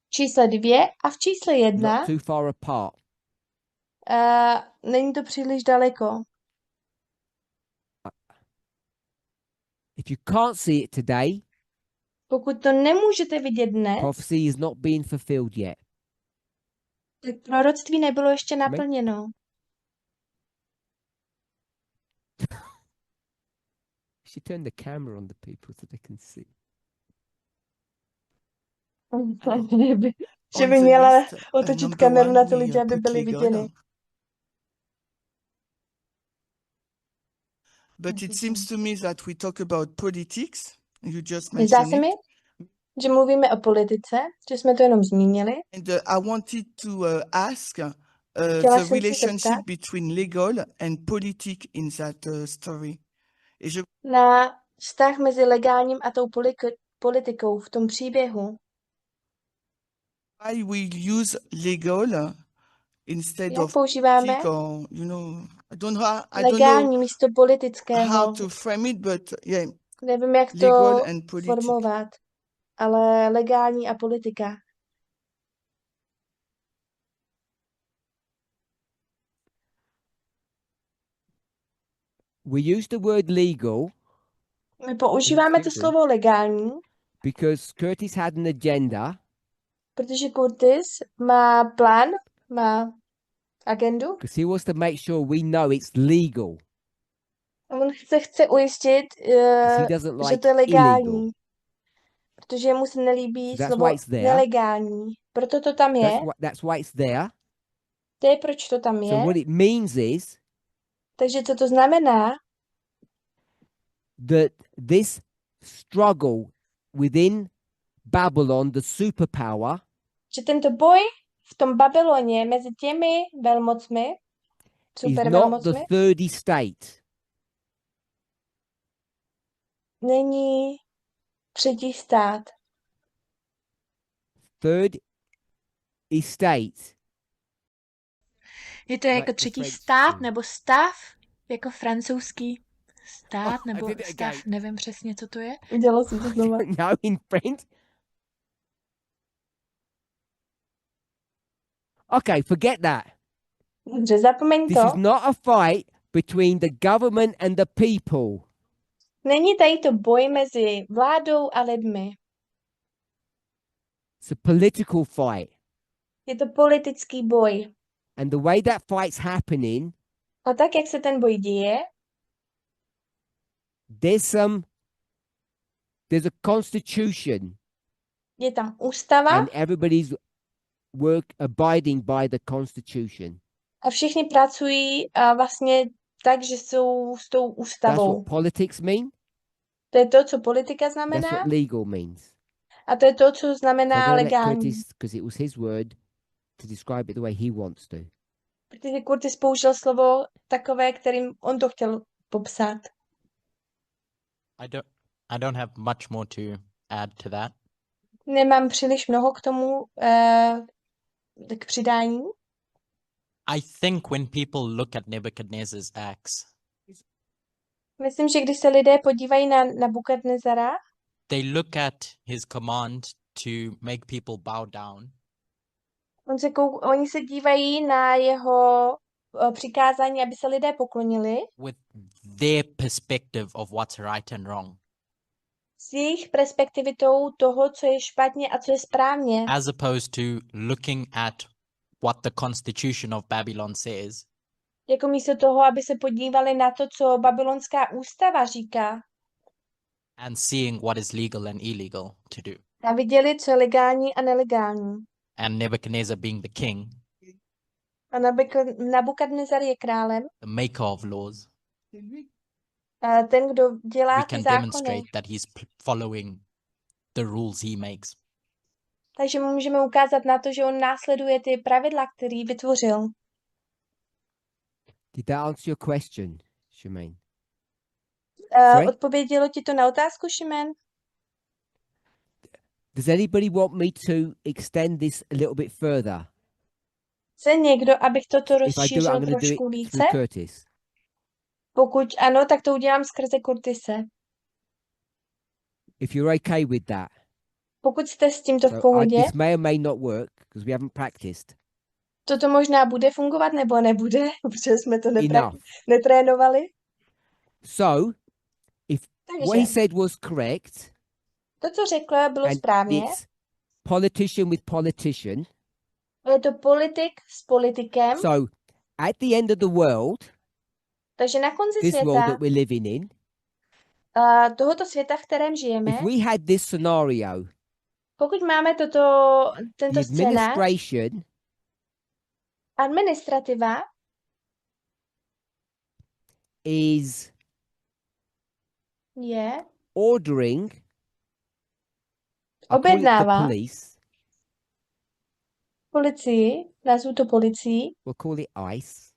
v čísle 2 a v čísle 1. not too far apart. Není to příliš daleko. If you can't see it today, Pokud to nemůžete vidět dnes, prophecy is not being fulfilled yet. tak proroctví nebylo ještě Me? naplněno. You should turn the camera on the people so they can see. Že On by the měla list, otočit number kameru one, na ty we, lidi, aby put byli legal. viděni. But it seems to me that we talk about politics. You just Zdá mentioned se mi, it. že mluvíme o politice, že jsme to jenom zmínili. And I wanted to ask Chtěla the jsem se relationship zeptat between legal and politic in that story. Et je na vztah mezi legálním a tou politikou v tom příběhu. why we use legal instead Jak of používáme politic, or I don't know legální místo how politického. to frame it, but yeah, Nevím, jak to legal and politic. formovat, ale legální a politika. We use the word legal My používáme to Excuse me. slovo legální, because Curtis had an agenda protože Curtis má plán, má agendu. because he wants to make sure we know it's legal. A on se chce ujistit, 'Cause he doesn't že like to je legální, illegal. protože mu se nelíbí So that's slovo why it's there. nelegální. Proto to tam je, That's why it's there. to je proč to tam So je. what it means is Takže co to znamená? that this struggle within Babylon, the superpower, Že tento boj v tom Babyloně mezi těmi velmocmi, is not the supervelmocmi, third estate. není třetí stát. Third estate. Je to Like jako the třetí French stát thing. nebo stav, jako francouzský stát I nebo did it stav, again. nevím přesně, co to je. Udělala jsem to znova. No, in French. Okay, forget that. Dobře, zapomeň This to. is not a fight between the government and the people. Není tady to boj mezi vládou a lidmi. It's a political fight. Je to politický boj. And the way that fight's happening, A tak, jak se ten boj děje, there's a constitution je tam ústava and everybody's abiding by the constitution. a všichni pracují vlastně tak, že jsou s tou That's ústavou. what politics mean. To je to, co politika That's znamená, what legal means. a to je to, co So I'm znamená gonna let legální. Curtis, because it was his word, to describe it the way he wants to. Protože Curtis použil slovo takové, kterým on to chtěl popsat. I don't have much more to add to that. Nemám příliš mnoho k tomu k přidání. I think when people look at Nebuchadnezzar's acts, Myslím, že když se lidé podívají na Nabukadnezara, they look at his command to make people bow down oni se dívají na jeho přikázání, aby se lidé poklonili with their perspective of what's right and wrong, s jejich perspektivitou toho, co je špatně a co je správně, as opposed to looking at what the constitution of Babylon says Jako místo toho, aby se podívali na to, co babylonská ústava říká and seeing what is legal and illegal to do. a viděli, co je legální a nelegální. And Nebuchadnezzar being the king, A Nabukadnezar je králem, the maker of laws, a ten, kdo dělá we ty can zákony. demonstrate that he's following the rules he makes. Takže mu můžeme ukázat na to, že on následuje ty pravidla, který vytvořil. Did that answer your question, Shemaine? Sorry? Odpovědělo ti to na otázku, Šimen? Does anybody want me to extend this a little bit further? Chce někdo, abych toto If I do it, I'm rozšířil going to do trošku it více? through Curtis. Pokud ano, tak to udělám skrze Curtise. If you're okay with that. Pokud jste s tímto v So pohodě, this may or may not work because we haven't practiced toto možná bude fungovat nebo nebude, protože jsme to enough. netrénovali. So, if what he Takže said was correct, to, co řekl, bylo and správně. it's politician with politician. Je to politik s politikem. So, at the end of the world, Takže na konci this world světa, that we're living in, tohoto světa, v kterém žijeme, if we had this scenario, pokud máme tento the scénář, administration administrativa is je ordering, I'll call it the objednává police, policii, nazvu to policií, we'll call it ICE,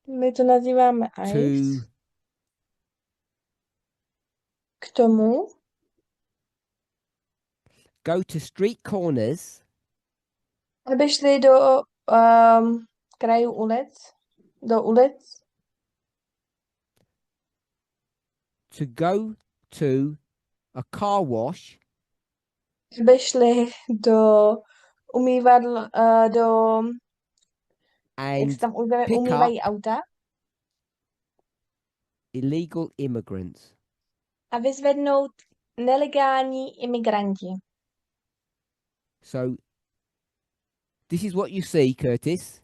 my to nazýváme ICE, to k tomu, go to street corners aby šli do krajů ulic, do ulic, to go to a car wash aby šli do umývadl, jak and se tam pick umývají up auta illegal immigrants. a vyzvednout nelegální imigranti. So this is what you see, Curtis.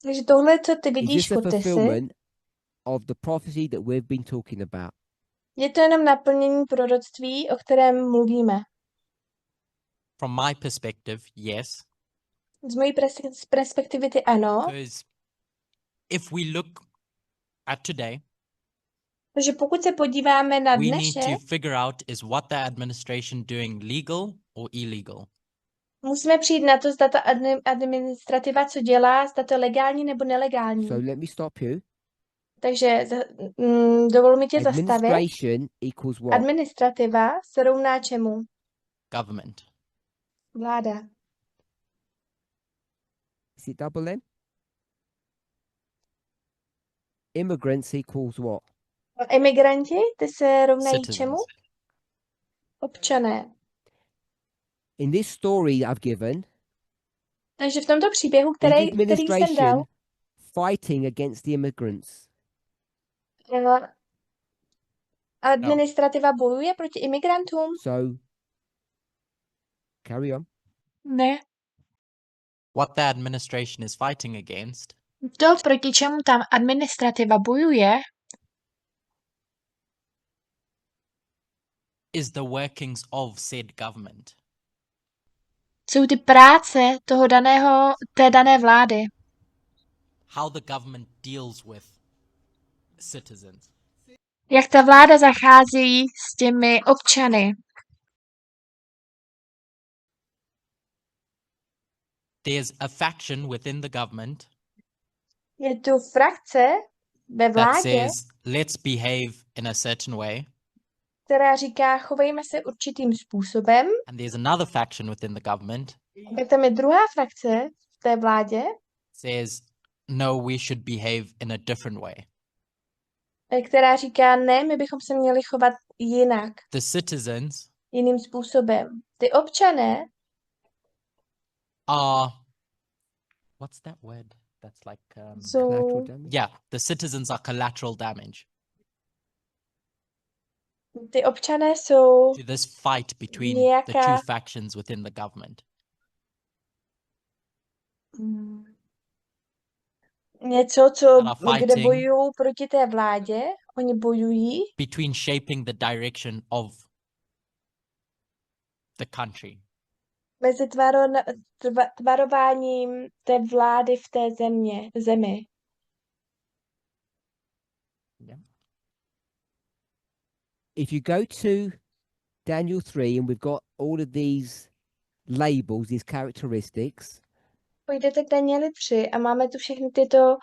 Takže tohle, co ty Is vidíš, this a Curtisi, fulfillment of the prophecy that we've been talking about? je to jenom naplnění proroctví, o kterém mluvíme. From my perspective, yes. Z mojí perspektivy ty ano, Because if we look at today, takže pokud se podíváme na we need dnešek, to figure out is what the administration doing legal or illegal. musíme přijít na to, zda ta administrativa, co dělá, zda to je legální nebo nelegální. So let me stop you. Takže dovol mi tě zastavit. Administration equals what? Administrativa se rovná čemu? Government. Vláda. Is it double M? Immigrants equals what? A imigranti, ty se rovnají čemu? Citizens. Občané. In this story I've given, Takže v tomto příběhu, is který the jsem dal, administration fighting against the immigrants? administrativa bojuje proti imigrantům? So carry on. Ne. What the administration is fighting against To, proti čemu tam administrativa bojuje, is the workings of said government. jsou ty práce té dané vlády. How the government deals with citizens. Jak ta vláda zachází s těmi občany. There's a faction within the government Je tu frakce ve that vládě, says, let's behave in a certain way. která říká, chovejme se určitým způsobem. And there's another faction within the government Tak tam je druhá frakce v té vládě, says, no, we should behave in a different way. která říká, ne, my bychom se měli chovat jinak, The citizens jiným způsobem. Ty občané are, what's that word? That's like, jsou, Collateral damage. yeah, the citizens are collateral damage ty občané jsou to this fight between the nějaká, two factions within the government. něco, that are kde fighting bojují proti té vládě. Oni bojují between shaping the direction of the country. mezi tvarováním té vlády v té zemi. Yeah. If you go to Daniel 3 and we've got all of these labels, these characteristics, Půjdete k Danieli 3 a máme tu všechny tyto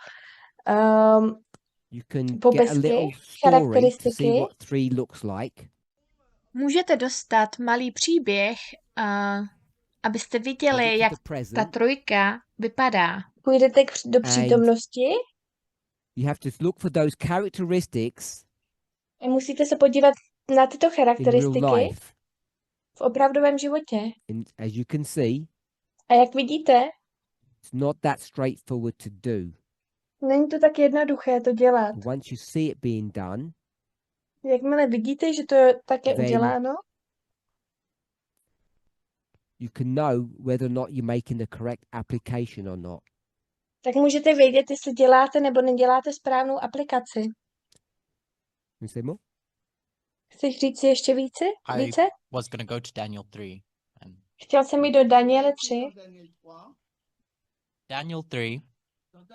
you can get a popisky, little story to see charakteristiky. what 3 looks like. Můžete dostat malý příběh, abyste Take viděli, it jak to the ta present, trojka vypadá. Půjdete do and přítomnosti you have to look for those characteristics a musíte se podívat na tyto in real charakteristiky life. v opravdovém životě. And as you can see, A jak vidíte, it's not that straightforward to do. není to tak jednoduché to dělat. Once you see it being done, Jakmile vidíte, že to je také Then- uděláno, you can know whether or not you're making the correct application or not. tak můžete vědět, jestli děláte nebo neděláte správnou aplikaci. You say more? Chceš říct si ještě více? I was going to go to Daniel 3. And Chtěl jsem jít do Daniele 3. Daniel 3,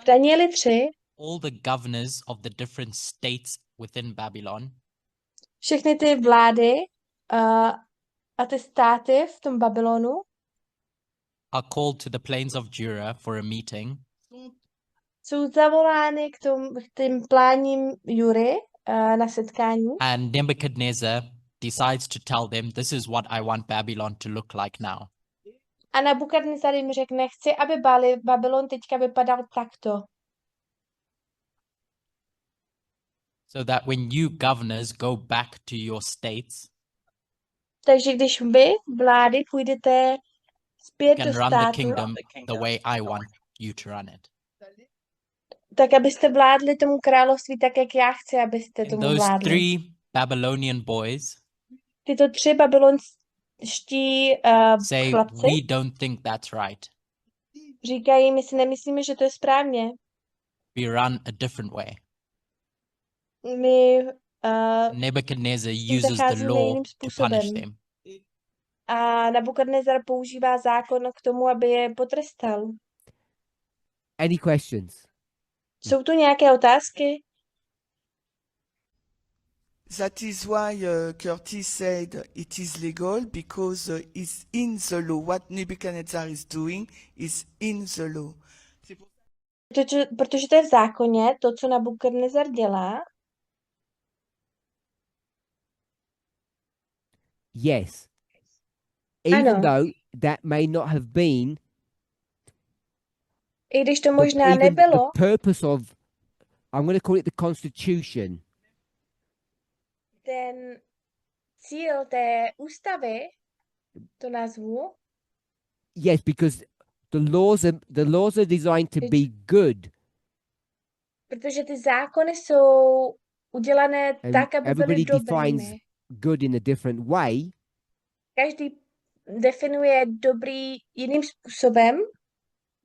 V Danieli 3 all the governors of the different states within Babylon všechny ty vlády a ty státy v tom Babylonu are called to the plains of Jura for a meeting. jsou zavolány k tím pláním Jury na setkání And Nebuchadnezzar decides to tell them, this is what I want Babylon to look like now. a Nabukadnezar jim řekne, chci, aby Babylon teďka vypadal takto. So that when you governors go back to your states, Takže když vy, vlády, půjdete zpět you do can run the státu, kingdom the way I want you to run it. tak abyste vládli tomu království tak, jak já chci, abyste And tomu those vládli. 3 Babylonian boys Tyto 3 babylonští say, chlapci we don't think that's right. říkají, my si nemyslíme, že to je správně. We run a different way. My Nebuchadnezzar uses the zacházíme law jiným to punish způsobem. them. A Nabukadnezar používá zákon k tomu, aby je potrestal. Any questions? Jsou tu nějaké otázky? That is why Curtis said it is legal because it's in the law. What Nebuchadnezzar is doing is in the law. Protože to je v zákoně, to, co Nabukadnezar dělá. Yes. Even Ano. though that may not have been I když to the, možná even nebylo, the purpose of, I'm going to call it the Constitution. ten cíl té ústavy, to nazvu, Yes, because the laws are designed to be good, protože ty zákony jsou udělané and tak, aby byly everybody defines dobrými. good in a different way. Každý definuje dobrý jiným způsobem,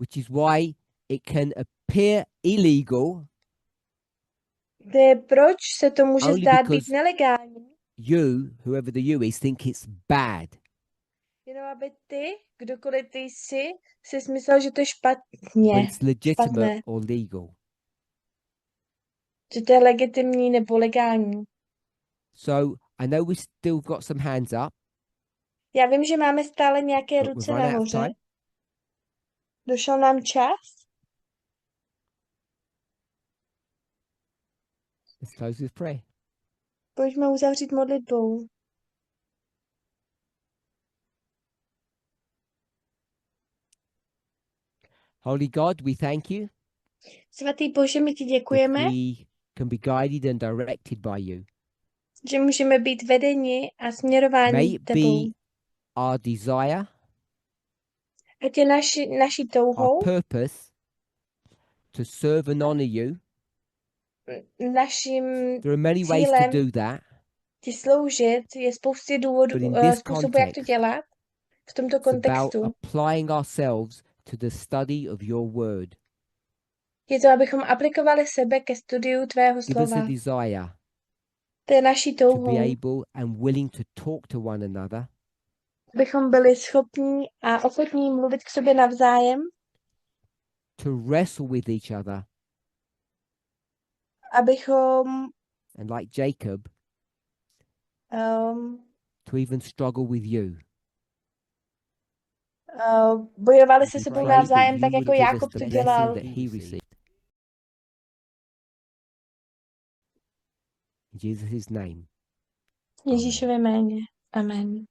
Which is why it can appear illegal to je proč se to může Only zdát být because- nelegální. you, whoever the you is, think it's bad. Jenom aby ty, kdokoliv ty jsi, si smyslel, že to je But špatně, it's legitimate špatné, or legal. že to je legitimní nebo legální. So I know we've still got some hands up, Já vím, že máme stále nějaké but ruce we've run out of nahoře. time. Došel nám čas. Let's close with prayer. Pojďme uzavřít modlitbou. Holy God, we thank you Svatý Bože, my ti that děkujeme, we can be guided and directed by you. že můžeme být vedeni a May směrováni it tebou. be our desire, Ať je naší our touhou, purpose to serve and honor you. naším There are many ways to cílem do that, ti sloužit. Je spousty důvodů, but in this způsobů, jak to context, dělat v tomto it's about kontextu. applying ourselves to the study of your word. Je to, abychom aplikovali sebe ke studiu tvého Give us a slova. desire To je naší to be touhou, able and willing to talk to one another, abychom byli schopní a ochotní mluvit k sobě navzájem, to wrestle with each other, abychom and like Jacob, um, to even struggle with you. bojovali We se sebou pray that navzájem, you tak would jako give us Jákob the to blessing dělal. that he received. In Jesus' name. Ježíšově jméně. Amen.